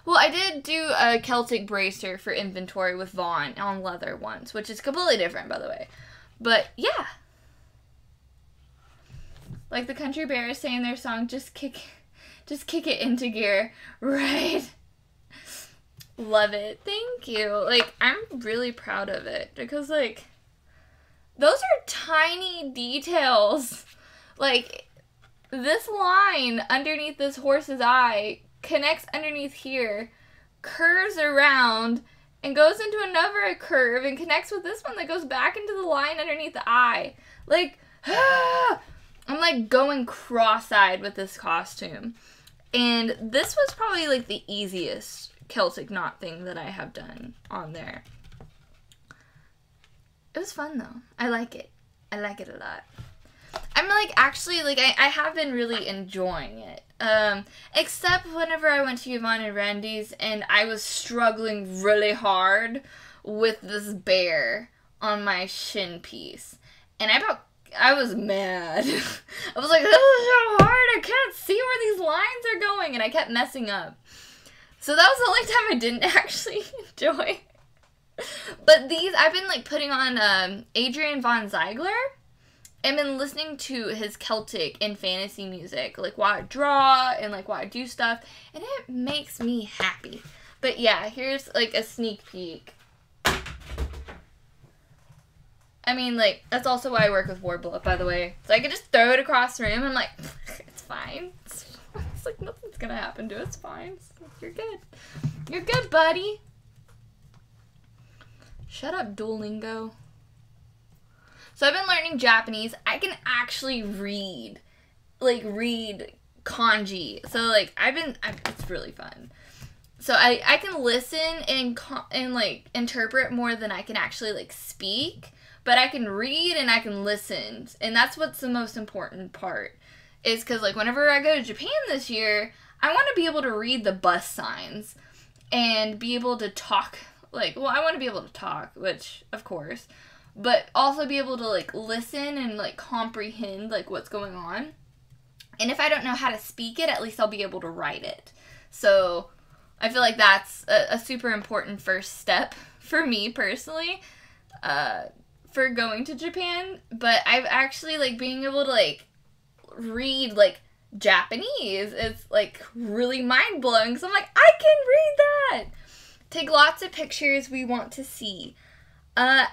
Well, I did do a Celtic bracer for inventory with Vaughn on leather once, which is completely different, by the way. But, yeah. Like the Country Bears say in their song, just kick it into gear. Right? Love it. Thank you. Like, I'm really proud of it. Because, like, those are tiny details. Like, this line underneath this horse's eye connects underneath here, curves around, and goes into another curve, and connects with this one that goes back into the line underneath the eye. Like, I'm like going cross-eyed with this costume. And this was probably like the easiest Celtic knot thing that I have done on there. It was fun though. I like it. I like it a lot. I'm like, actually, like, I have been really enjoying it. Except whenever I went to Yvonne and Randy's and I was struggling really hard with this bear on my shin piece. And I was mad. I was like, this is so hard. I can't see where these lines are going. And I kept messing up. So that was the only time I didn't actually enjoy. But these, I've been like putting on Adrian von Ziegler. I've been listening to his Celtic and fantasy music, like while I draw and like while I do stuff, and it makes me happy. But yeah, here's like a sneak peek. I mean, like, that's also why I work with Warble, by the way. So I can just throw it across the room and I'm like, it's fine. It's like nothing's gonna happen to it. It's fine. You're good. You're good, buddy. Shut up, Duolingo. So I've been learning Japanese. I can actually read kanji. So like it's really fun. So I can listen and like interpret more than I can actually like speak. But I can read and I can listen. And that's what's the most important part. Is because like whenever I go to Japan this year, I want to be able to read the bus signs. And be able to talk. Like, well, I want to be able to talk, which, of course. But also be able to, like, listen and, like, comprehend, like, what's going on. And if I don't know how to speak it, at least I'll be able to write it. So, I feel like that's a super important first step for me, personally, for going to Japan. But I've actually, like, being able to, like, read, like, Japanese is, like, really mind-blowing. So I'm like, I can read that! Take lots of pictures we want to see. I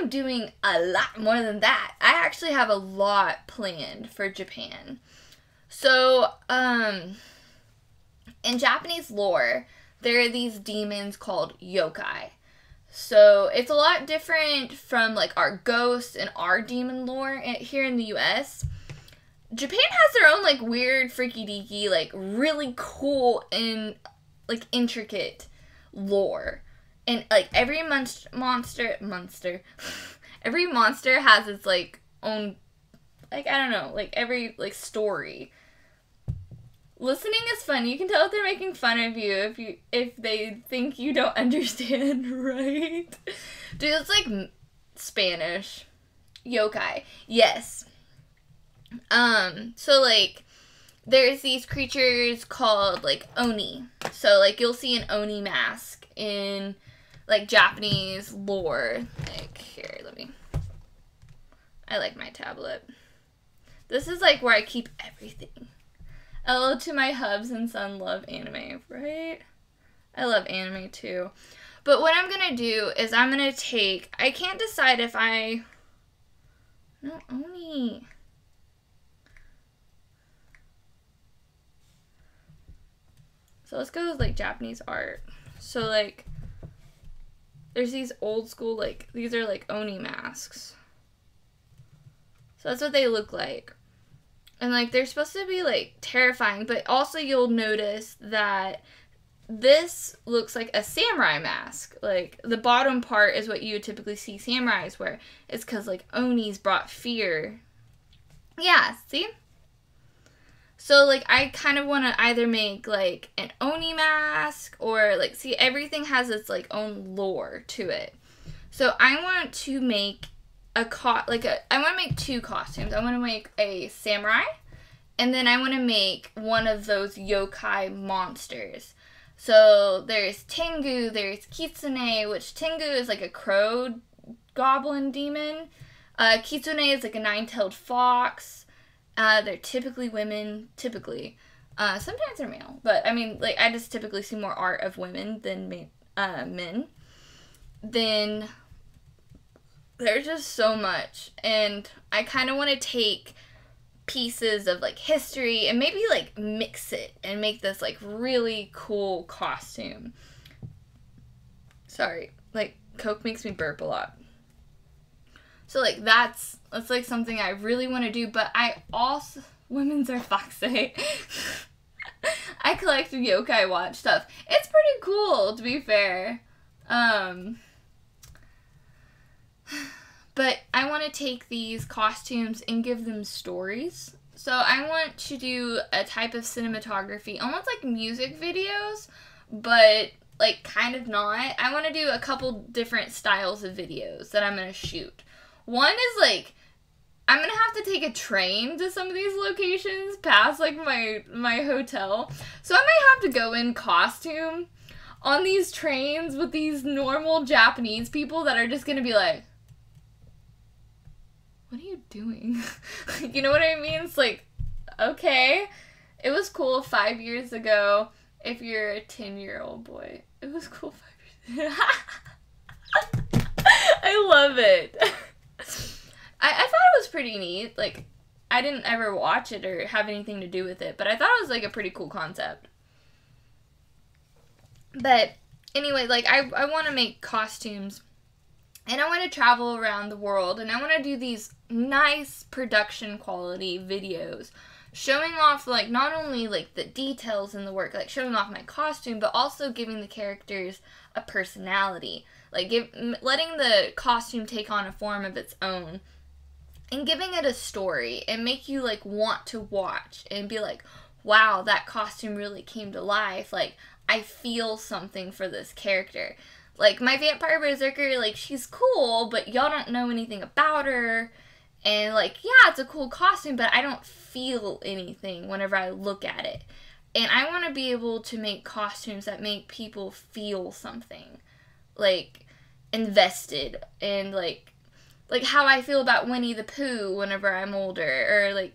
am doing a lot more than that. I actually have a lot planned for Japan. So, in Japanese lore, there are these demons called yokai. So, it's a lot different from, like, our ghosts and our demon lore here in the US. Japan has their own, like, weird, freaky-deaky, like, really cool and, like, intricate lore. And, like, every monster, every monster has its, like, own, like, I don't know, like, every, like, story. Listening is fun. You can tell if they're making fun of you if they think you don't understand, right? Dude, it's, like, Spanish. Yokai. Yes. So, like, there's these creatures called, like, Oni. So, like, you'll see an Oni mask in, like, Japanese lore. Like, here, I like my tablet. This is, like, where I keep everything. Hello to my hubs and son love anime, right? I love anime, too. But what I'm gonna do is I'm gonna take, I can't decide if no, Oni. So let's go with, like, Japanese art. So, like, there's these old school, like, these are, like, Oni masks. So that's what they look like. And, like, they're supposed to be, like, terrifying. But also you'll notice that this looks like a samurai mask. Like, the bottom part is what you would typically see samurais wear. It's because, like, Onis brought fear. Yeah, see? So, like, I kind of want to either make, like, an Oni mask or, like, see, everything has its, like, own lore to it. So, I want to make I want to make 2 costumes. I want to make a samurai, and then I want to make one of those yokai monsters. So, there's Tengu, there's Kitsune, which Tengu is, like, a crow goblin demon. Kitsune is, like, a 9-tailed fox. They're typically women, sometimes they're male, but I mean, like, I just typically see more art of women than men. Then there's just so much, and I kind of want to take pieces of, like, history and maybe, like, mix it and make this, like, really cool costume. Sorry, like, Coke makes me burp a lot. So, like, that's like something I really want to do, but I also, women's are foxy. I collect yokai watch stuff. It's pretty cool, to be fair. But I want to take these costumes and give them stories. So I want to do a type of cinematography, almost like music videos, but, like, kind of not. I want to do a couple different styles of videos that I'm going to shoot. One is, like, I'm going to have to take a train to some of these locations past, like, my hotel. So I might have to go in costume on these trains with these normal Japanese people that are just going to be like, what are you doing? You know what I mean? It's like, okay, it was cool 5 years ago if you're a 10-year-old boy. It was cool 5 years ago. I love it. I thought it was pretty neat. Like, I didn't ever watch it or have anything to do with it, but I thought it was, like, a pretty cool concept. But anyway, like, I want to make costumes, and I want to travel around the world, and I want to do these nice production quality videos showing off, like, not only, like, the details in the work, like, showing off my costume, but also giving the characters a personality. Like, letting the costume take on a form of its own. And giving it a story and make you, like, want to watch and be like, wow, that costume really came to life. Like, I feel something for this character. Like, my Vampire Berserker, like, she's cool, but y'all don't know anything about her. And, like, yeah, it's a cool costume, but I don't feel anything whenever I look at it. And I want to be able to make costumes that make people feel something. Like, invested and, like how I feel about Winnie the Pooh whenever I'm older, or, like,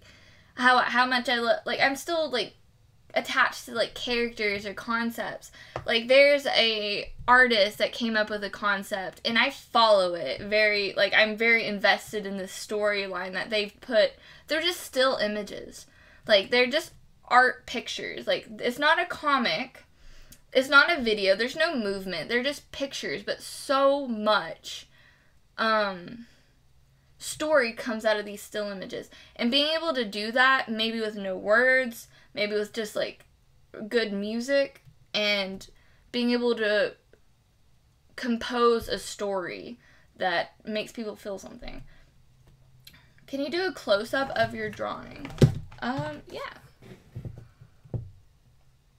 how much I look, like, I'm still, like, attached to, like, characters or concepts. Like, there's a artist that came up with a concept, and I follow it very, like, I'm very invested in the storyline that they've put. They're just still images. Like, they're just art pictures. Like, it's not a comic. It's not a video. There's no movement. They're just pictures, but so much story comes out of these still images. And being able to do that, maybe with no words, maybe with just, like, good music, and being able to compose a story that makes people feel something. Can you do a close-up of your drawing? Yeah.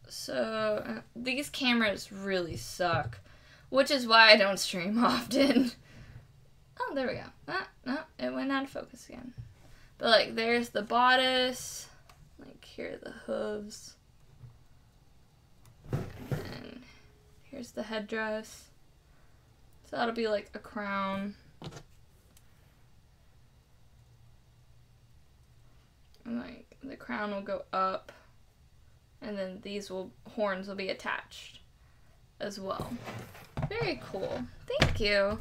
So, these cameras really suck, which is why I don't stream often. Oh, there we go. No, it went out of focus again. But, like, there's the bodice. Like, here are the hooves. And then here's the headdress. So that'll be like a crown. And, like, the crown will go up. And then these horns will be attached as well. Very cool. Thank you.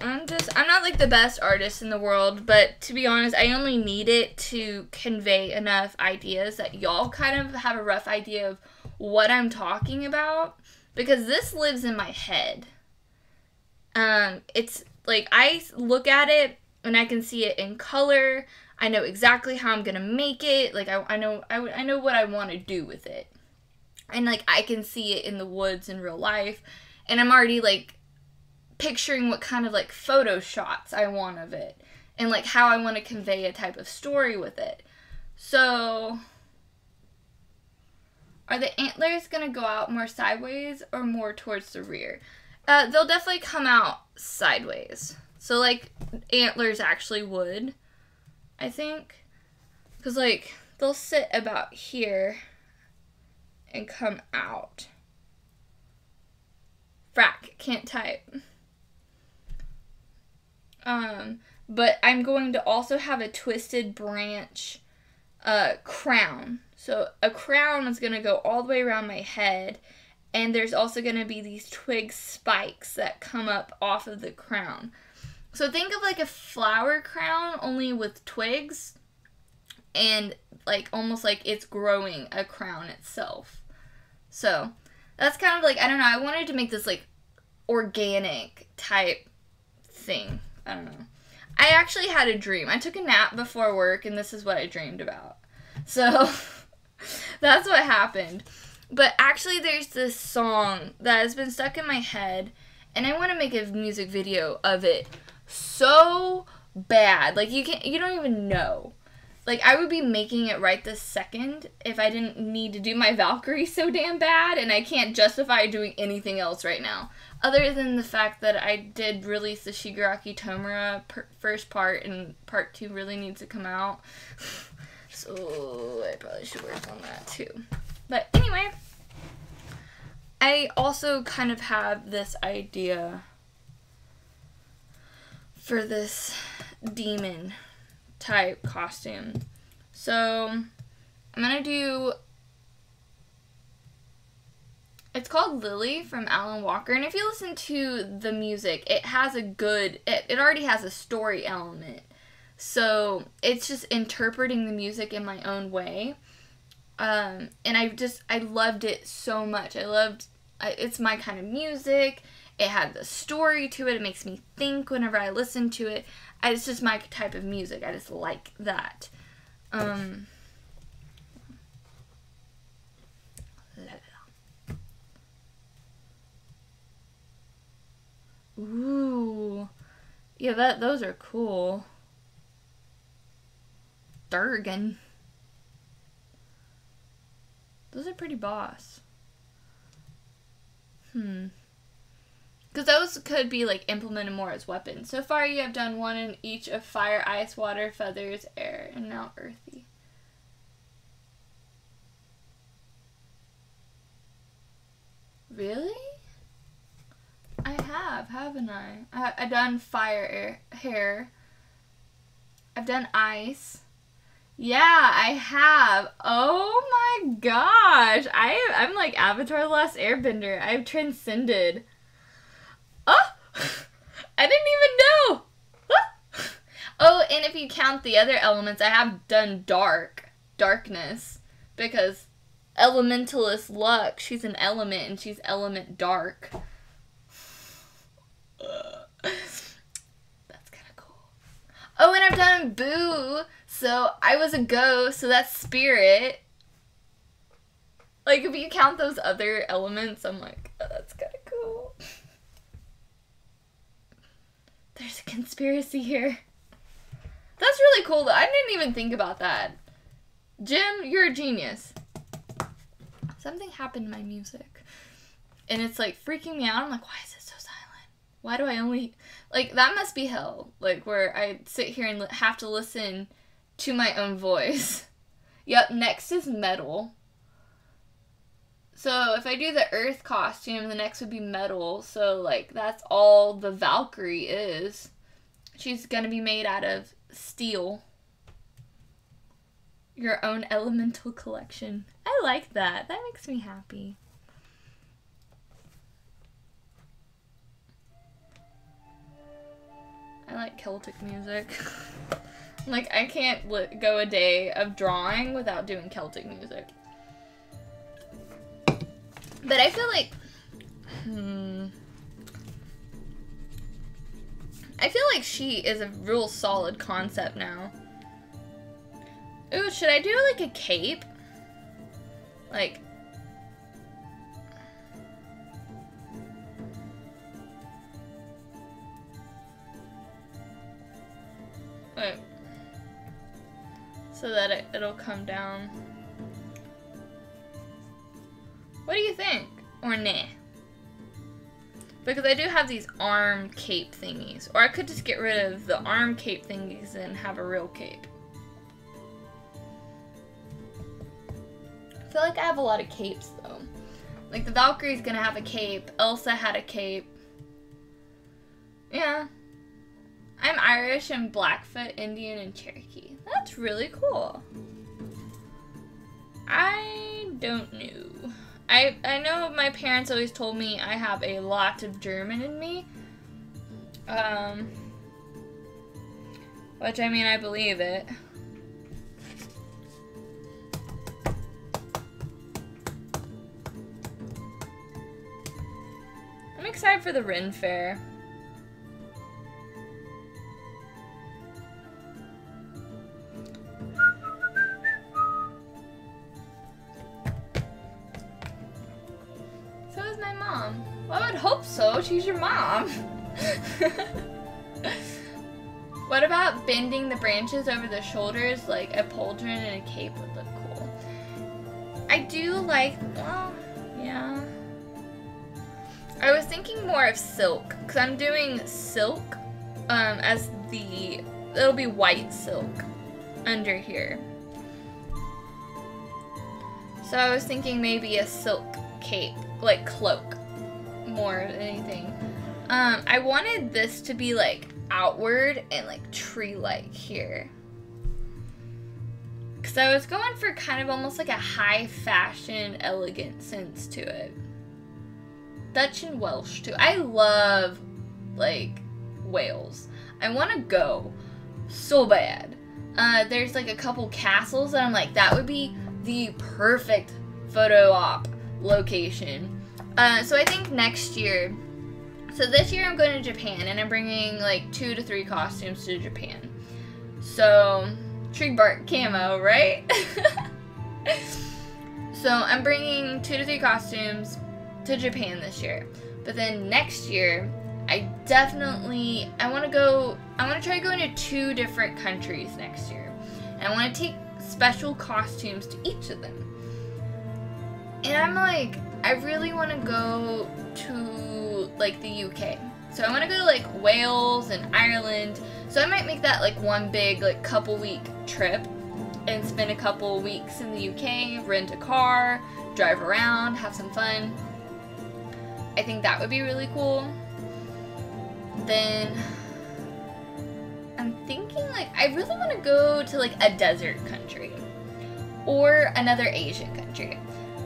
I'm not, like, the best artist in the world, but to be honest, I only need it to convey enough ideas that y'all kind of have a rough idea of what I'm talking about, because this lives in my head. It's, like, I look at it, and I can see it in color. I know exactly how I'm gonna make it. Like, I know what I want to do with it. And, like, I can see it in the woods in real life, and I'm already, like, picturing what kind of, like, photo shots I want of it, and, like, how I want to convey a type of story with it. So, Are the antlers going to go out more sideways or more towards the rear? They'll definitely come out sideways. So, like, antlers actually would, I think. Because, like, they'll sit about here and come out. Frack, can't type. But I'm going to also have a twisted branch crown. So a crown is going to go all the way around my head, and there's also going to be these twig spikes that come up off of the crown. So think of like a flower crown, only with twigs, and like almost like it's growing a crown itself. So that's kind of like, I don't know, I wanted to make this like organic type thing. I don't know. I actually had a dream. I took a nap before work, and this is what I dreamed about. So that's what happened. But actually there's this song that has been stuck in my head, and I want to make a music video of it so bad. Like, you don't even know. Like, I would be making it right this second if I didn't need to do my Valkyrie so damn bad, and I can't justify doing anything else right now. Other than the fact that I did release the Shigaraki Tomura first part, and part 2 really needs to come out. So I probably should work on that too. But anyway, I also kind of have this idea for this demon type costume. So I'm gonna do, it's called Lily from Alan Walker, and if you listen to the music, it has a good, it already has a story element. So it's just interpreting the music in my own way. And I loved it so much. It's my kind of music. It had the story to it. It makes me think whenever I listen to it. It's just my type of music. I just like that. Ooh. Yeah, those are cool. Durgan. Those are pretty boss. Because those could be like implemented more as weapons. So far you have done one in each of fire, ice, water, feathers, air, and now earthy. Really? I have, haven't I? I've done fire, hair. I've done ice. Yeah, I have. Oh my gosh. I'm like Avatar The Last Airbender. I've transcended. Oh! I didn't even know! Oh, and if you count the other elements, I have done darkness. Because Elementalist Luck, she's an element, and she's element dark. That's kind of cool. Oh, and I've done Boo. So I was a ghost, so that's spirit. Like, if you count those other elements, I'm like, oh, that's kind of cool. There's a conspiracy here. That's really cool, though. I didn't even think about that. Jim, you're a genius. Something happened to my music. And it's, like, freaking me out. I'm like, why is it so silent? Why do I only... Like, that must be hell. Like, where I sit here and have to listen to my own voice. Yep, next is metal. So if I do the earth costume, the next would be metal. So, like, that's all the Valkyrie is. She's gonna be made out of steel. Your own elemental collection. I like that. That makes me happy. I like Celtic music. Like, I can't go a day of drawing without doing Celtic music. But I feel like... I feel like she is a real solid concept now. Ooh, should I do, like, a cape? Like... Wait. So that it'll come down. What do you think? Or nah? Because I do have these arm cape thingies. Or I could just get rid of the arm cape thingies and have a real cape. I feel like I have a lot of capes though. Like the Valkyrie's gonna have a cape. Elsa had a cape. Yeah. I'm Irish and Blackfoot, Indian, and Cherokee. That's really cool. I don't know. I know my parents always told me I have a lot of German in me. Which, I mean, I believe it. I'm excited for the Ren Fair. So is my mom. Well, I would hope so. She's your mom. What about bending the branches over the shoulders like a pauldron and a cape would look cool? I do like, well, yeah. I was thinking more of silk, because I'm doing silk as the, it'll be white silk under here. So I was thinking maybe a silk cape, like cloak, more than anything. I wanted this to be like outward and like tree-like here. Because I was going for kind of almost like a high fashion, elegant sense to it. Dutch and Welsh too. I love like Wales. I want to go so bad. There's like a couple castles that I'm like, that would be the perfect photo op location. So I think next year, so this year I'm going to Japan and I'm bringing like 2 to 3 costumes to Japan. So tree bark camo, right? So I'm bringing 2 to 3 costumes to Japan this year. But then next year, I want to try going to 2 different countries next year. And I want to take special costumes to each of them. And I'm like, I really want to go to like the UK. So I want to go to like Wales and Ireland. So I might make that like one big like couple week trip and spend a couple weeks in the UK, rent a car, drive around, have some fun. I think that would be really cool. Then I'm thinking like I really want to go to like a desert country or another Asian country.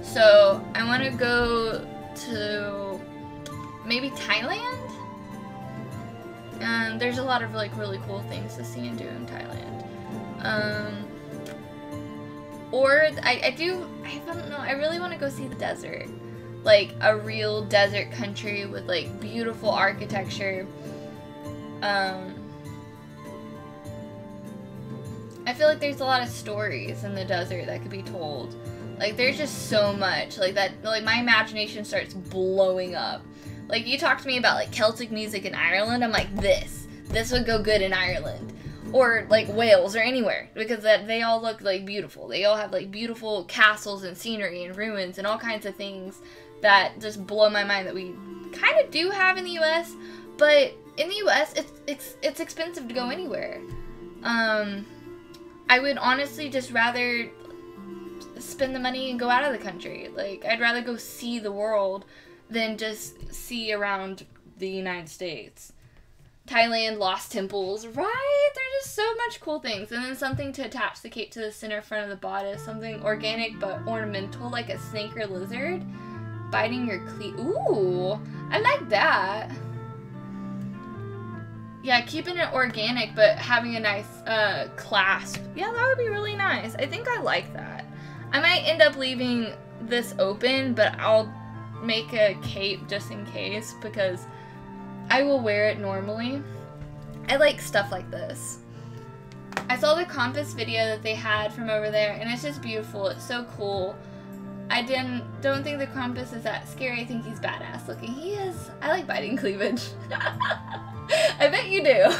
So I want to go to maybe Thailand. There's a lot of like really cool things to see and do in Thailand. Or I don't know, I really want to go see the desert. Like a real desert country with like beautiful architecture. I feel like there's a lot of stories in the desert that could be told. Like there's just so much like that, like my imagination starts blowing up. Like you talk to me about like Celtic music in Ireland, I'm like this would go good in Ireland. Or like Wales or anywhere, because they all look like beautiful. They all have like beautiful castles and scenery and ruins and all kinds of things that just blow my mind that we kind of do have in the US, but in the US it's expensive to go anywhere. I would honestly just rather spend the money and go out of the country. Like I'd rather go see the world than just see around the United States. Thailand, lost temples, right? There's just so much cool things. And then something to attach the cape to the center front of the bodice, something organic but ornamental like a snake or lizard. Biting your cleat. Ooh, I like that. Yeah, keeping it organic but having a nice clasp. Yeah, that would be really nice. I think I like that. I might end up leaving this open, but I'll make a cape just in case because I will wear it normally. I like stuff like this. I saw the compass video that they had from over there and it's just beautiful. It's so cool. I don't think the Krampus is that scary. I think he's badass looking. He is. I like biting cleavage. I bet you do.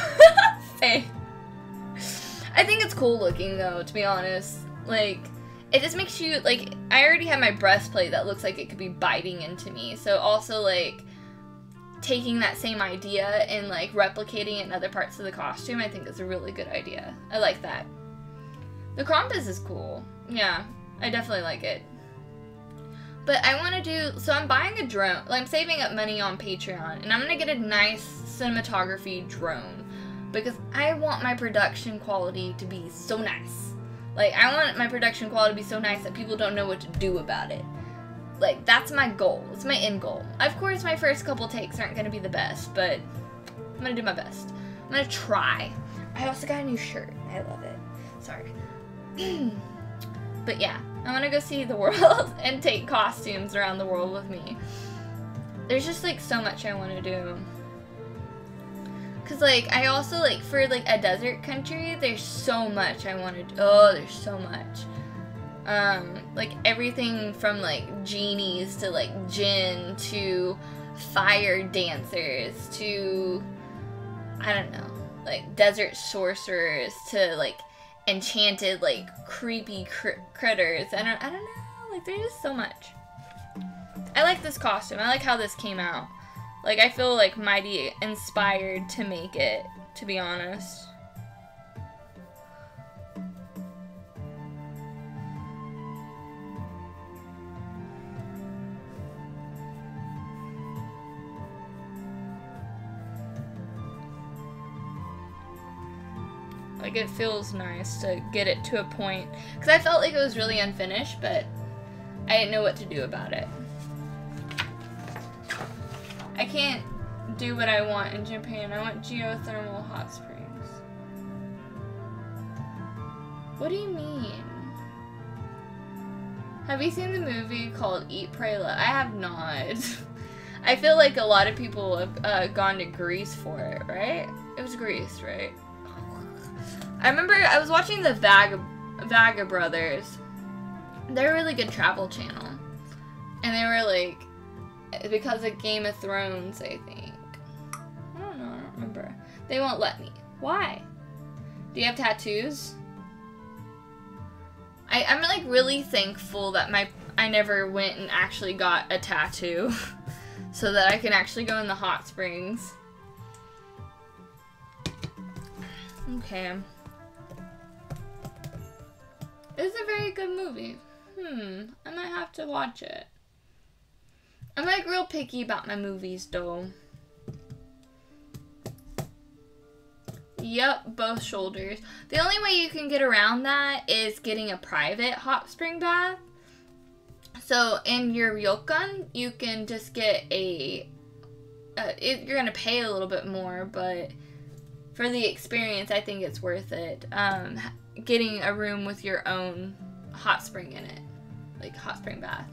Same. I think it's cool looking though, to be honest. Like, it just makes you, like, I already have my breastplate that looks like it could be biting into me. So also, like, taking that same idea and, like, replicating it in other parts of the costume, I think is a really good idea. I like that. The compass is cool. Yeah, I definitely like it. But I want to do, so I'm buying a drone. Like, I'm saving up money on Patreon, and I'm going to get a nice cinematography drone. Because I want my production quality to be so nice. Like, I want my production quality to be so nice that people don't know what to do about it. Like, that's my goal. It's my end goal. Of course, my first couple takes aren't going to be the best, but I'm going to do my best. I'm going to try. I also got a new shirt. I love it. Sorry. But yeah, I want to go see the world and take costumes around the world with me. There's just, like, so much I want to do. Because, like, I also, like, for, like, a desert country, there's so much I want to do. Oh, there's so much. Like, everything from, like, genies to, like, djinn to fire dancers to, I don't know, like, desert sorcerers to, like, enchanted, like, creepy critters. I don't know. Like, there's just so much. I like this costume. I like how this came out. Like, I feel, like, mighty inspired to make it, to be honest. Like, it feels nice to get it to a point. Because I felt like it was really unfinished, but I didn't know what to do about it. I can't do what I want in Japan. I want geothermal hot springs. What do you mean? Have you seen the movie called Eat, Pray, Love? I have not. I feel like a lot of people have gone to Greece for it, right? It was Greece, right? I remember I was watching the Vaga Brothers. They're a really good travel channel. And they were like, because of Game of Thrones, I think. I don't know, I don't remember. They won't let me. Why? Do you have tattoos? I'm like really thankful that I never went and actually got a tattoo. So that I can actually go in the hot springs. Okay. It's a very good movie. I might have to watch it. I'm like real picky about my movies though. Yep, both shoulders. The only way you can get around that is getting a private hot spring bath. So in your ryokan, you can just get a, you're gonna pay a little bit more, but for the experience, I think it's worth it. Getting a room with your own hot spring in it, like hot spring bath.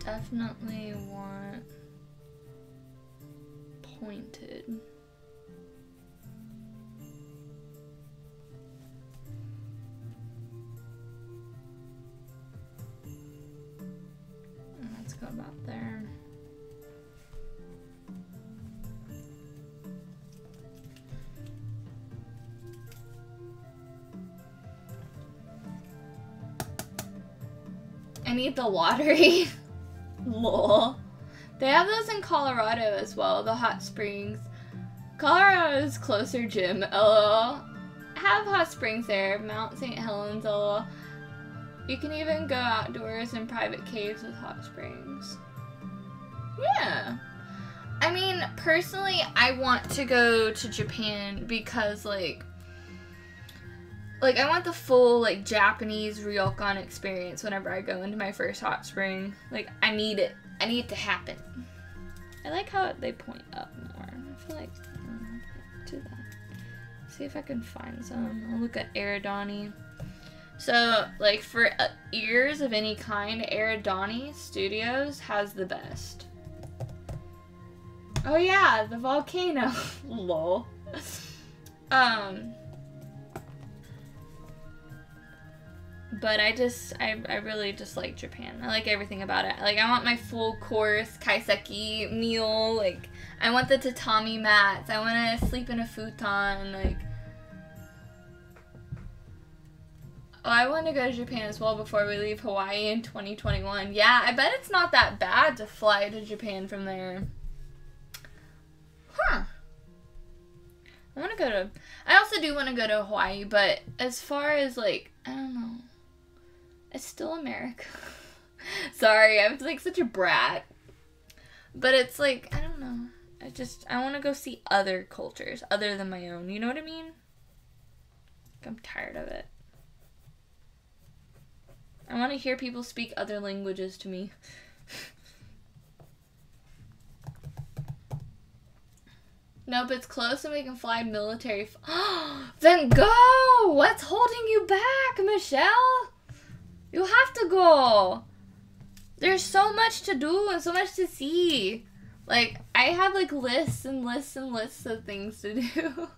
Definitely want pointed. Let's go about there. I need the lottery. Lol. They have those in Colorado as well, the hot springs. Colorado is closer, Jim. LOL. Have hot springs there. Mount St. Helens, LOL. You can even go outdoors in private caves with hot springs. Yeah. I mean, personally, I want to go to Japan because, like, Like, I want the full, like, Japanese ryokan experience whenever I go into my first hot spring. Like, I need it. I need it to happen. I like how they point up more. I feel like, do that. See if I can find some. I'll look at Eridani. So, like, for ears of any kind, Eridani Studios has the best. Oh yeah, the volcano. Lol. But I really just like Japan. I like everything about it. Like, I want my full course kaiseki meal. Like, I want the tatami mats. I want to sleep in a futon. Like, oh, I want to go to Japan as well before we leave Hawaii in 2021. Yeah, I bet it's not that bad to fly to Japan from there. Huh. I also do want to go to Hawaii, but as far as, like, I don't know. It's still America. Sorry, I'm like such a brat. But it's like, I don't know. I want to go see other cultures other than my own. You know what I mean? I'm tired of it. I want to hear people speak other languages to me. Nope, it's close and we can fly military. Then go! What's holding you back, Michelle? You have to go. There's so much to do and so much to see. Like, I have like lists and lists and lists of things to do.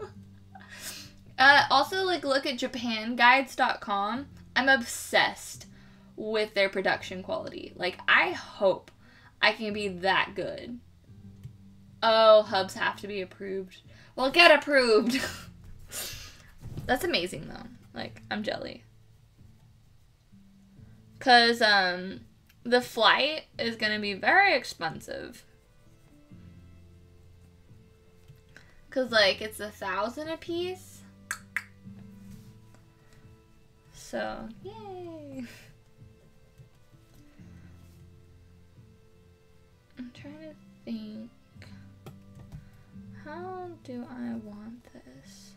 Also, like, look at japanguides.com. I'm obsessed with their production quality. Like, I hope I can be that good. Oh, hubs have to be approved. Well, get approved. That's amazing, though. Like, I'm jelly. Because, the flight is going to be very expensive. Because, like, it's 1,000 a piece. So, yay. I'm trying to think. How do I want this?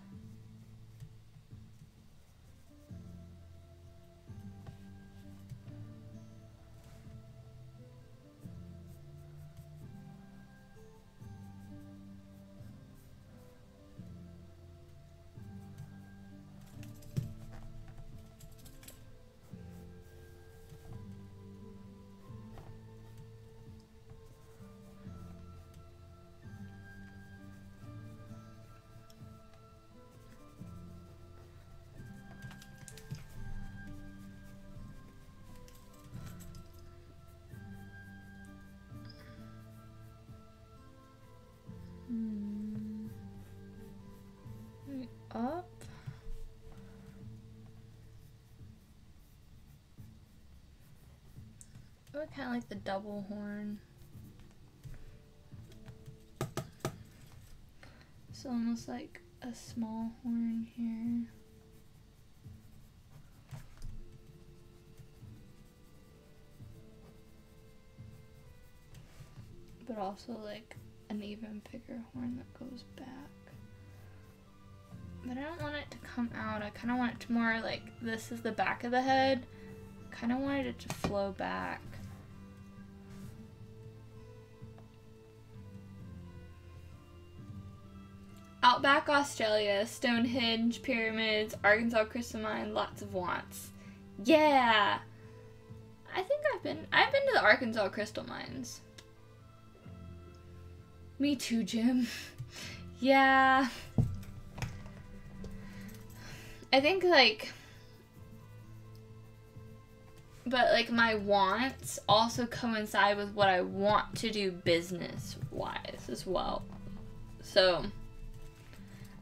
Up. I would kind of like the double horn. So almost like a small horn here. But also like an even bigger horn that goes back. But I don't want it to come out. I kind of want it to more like, this is the back of the head. Kind of wanted it to flow back. Outback Australia, Stonehenge, pyramids, Arkansas crystal mine, lots of wants. Yeah! I think I've been to the Arkansas crystal mines. Me too, Jim. Yeah. I think, like, but, like, my wants also coincide with what I want to do business-wise as well. So,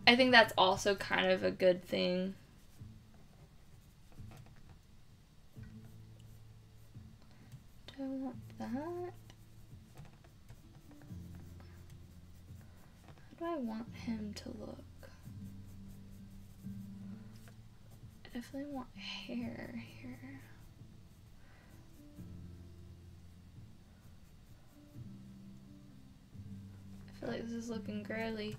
I think that's also kind of a good thing. Do I want that? How do I want him to look? I definitely want hair here. I feel like this is looking girly.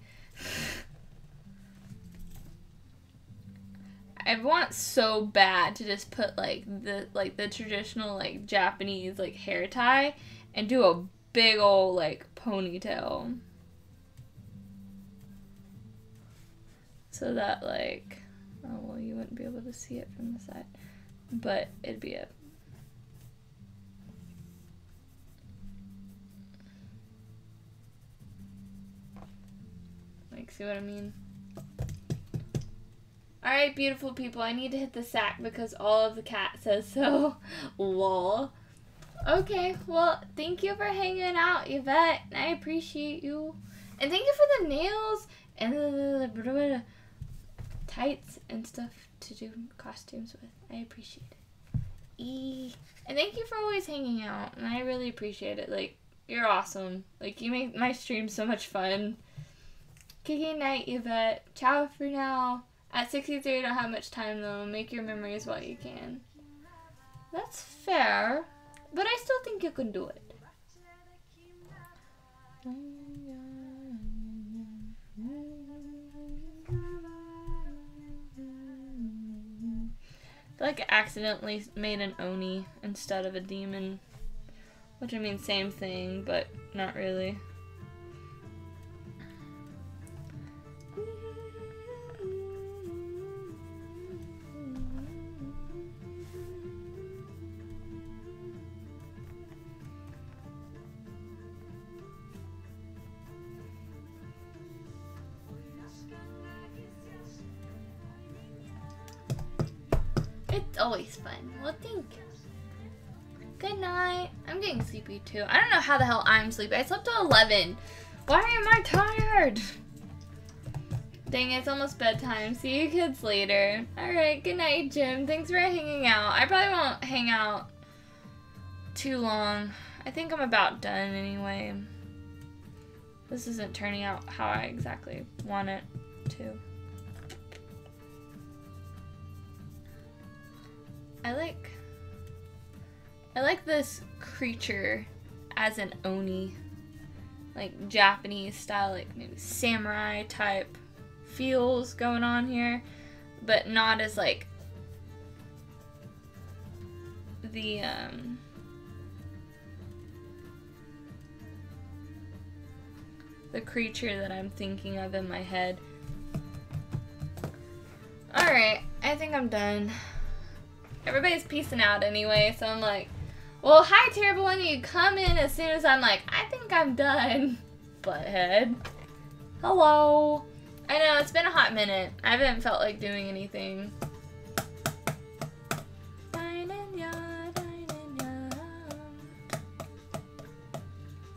I want so bad to just put like the traditional like Japanese like hair tie and do a big old like ponytail. So that like, oh well, you wouldn't be able to see it from the side, but it'd be it. Like, see what I mean? Alright, beautiful people, I need to hit the sack because all of the cat says so. Lol. Okay, well, thank you for hanging out, Yvette. I appreciate you. And thank you for the nails and the tights and stuff to do costumes with. I appreciate it. And thank you for always hanging out. And I really appreciate it. Like, you're awesome. Like, you make my stream so much fun. Kiki night, Yvette. Ciao for now. At 63, I don't have much time, though. Make your memories while you can. That's fair. But I still think you can do it. I feel like I accidentally made an Oni instead of a demon. Which, I mean, same thing, but not really. It's always fun. Well, thank you. Good night. I'm getting sleepy too. I don't know how the hell I'm sleepy. I slept till 11. Why am I tired? Dang, it's almost bedtime. See you kids later. Alright, good night, Jim. Thanks for hanging out. I probably won't hang out too long. I think I'm about done anyway. This isn't turning out how I exactly want it to. I like this creature as an Oni, like Japanese style, like maybe samurai type feels going on here, but not as like the creature that I'm thinking of in my head. Alright, I think I'm done. Everybody's peacing out anyway, so I'm like, well, hi, terrible one. You come in as soon as I'm like, I think I'm done. Butthead. Hello. I know, it's been a hot minute. I haven't felt like doing anything.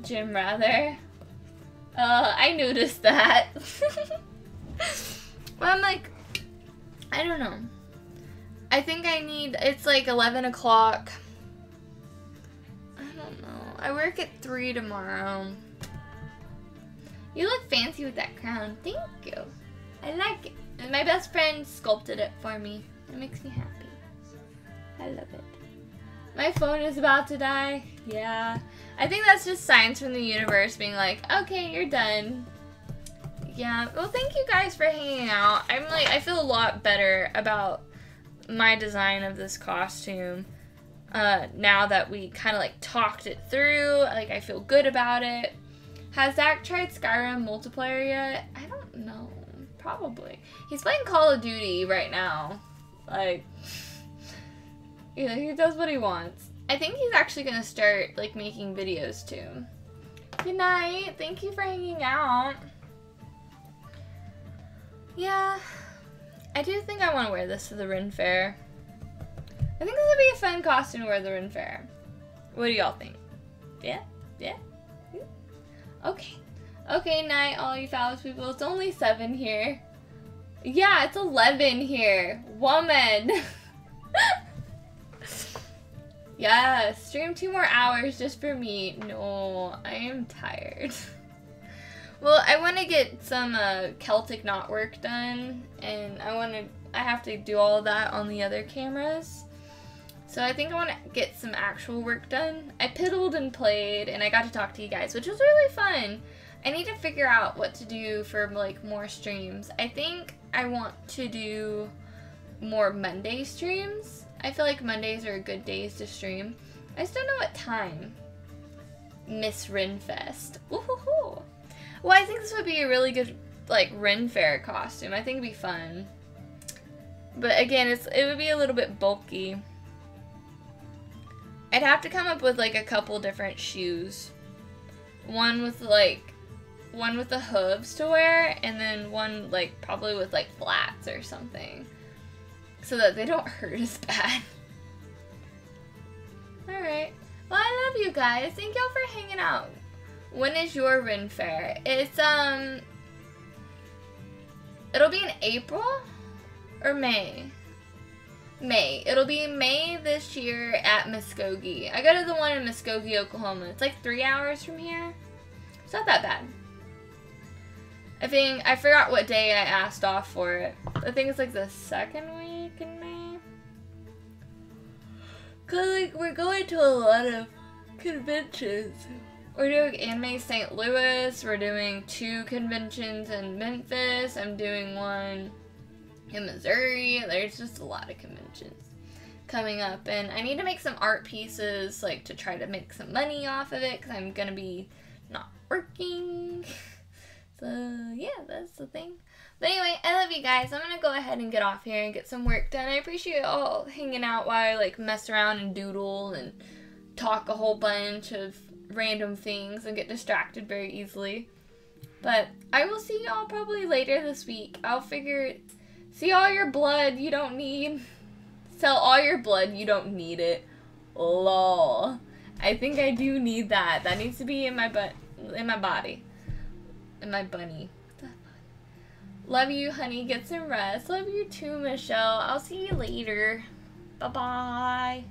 Jim rather. I noticed that. Well, I'm like, I don't know. I think I need, it's like 11 o'clock. I don't know. I work at 3 tomorrow. You look fancy with that crown. Thank you. I like it. And my best friend sculpted it for me. It makes me happy. I love it. My phone is about to die. Yeah. I think that's just signs from the universe being like, okay, you're done. Yeah. Well, thank you guys for hanging out. I feel a lot better about my design of this costume now that we kind of like talked it through. Like, I feel good about it. Has Zach tried Skyrim multiplayer yet? I don't know. Probably. He's playing Call of Duty right now. Like, yeah, he does what he wants. I think he's actually gonna start like making videos too. Good night. Thank you for hanging out. Yeah. I do think I want to wear this to the Ren Fair. I think this would be a fun costume to wear to the Ren Fair. What do y'all think? Yeah? Yeah? Okay. Okay, night, all you fabulous people. It's only 7 here. Yeah, it's 11 here. Woman! Yeah, stream 2 more hours just for me. No, I am tired. Well, I want to get some Celtic knot work done, and I have to do all of that on the other cameras. So I think I want to get some actual work done. I piddled and played, and I got to talk to you guys, which was really fun. I need to figure out what to do for like more streams. I think I want to do more Monday streams. I feel like Mondays are good days to stream. I just don't know what time. Miss Renfest. Woohoo! Well, I think this would be a really good, like, Ren Fair costume. I think it'd be fun. But again, it would be a little bit bulky. I'd have to come up with, like, a couple different shoes. One with the hooves to wear, and then one, like, probably with, like, flats or something. So that they don't hurt as bad. Alright. Well, I love you guys. Thank y'all for hanging out. When is your Ren Fair? It's, it'll be in April or May? May. It'll be May this year at Muskogee. I go to the one in Muskogee, Oklahoma. It's like 3 hours from here. It's not that bad. I forgot what day I asked off for it. I think it's like the second week in May. Cause like we're going to a lot of conventions. We're doing Anime St. Louis. We're doing 2 conventions in Memphis. I'm doing one in Missouri. There's just a lot of conventions coming up, and I need to make some art pieces, like, to try to make some money off of it, because I'm gonna be not working. So yeah, that's the thing. But anyway, I love you guys. I'm gonna go ahead and get off here and get some work done. I appreciate all hanging out while I, like, mess around and doodle and talk a whole bunch of random things and get distracted very easily. But I will see y'all probably later this week. I'll figure see all your blood you don't need. Sell all your blood, you don't need it. Lol. I think I do need that. That needs to be in my body. In my bunny. Love you, honey. Get some rest. Love you too, Michelle. I'll see you later. Bye-bye.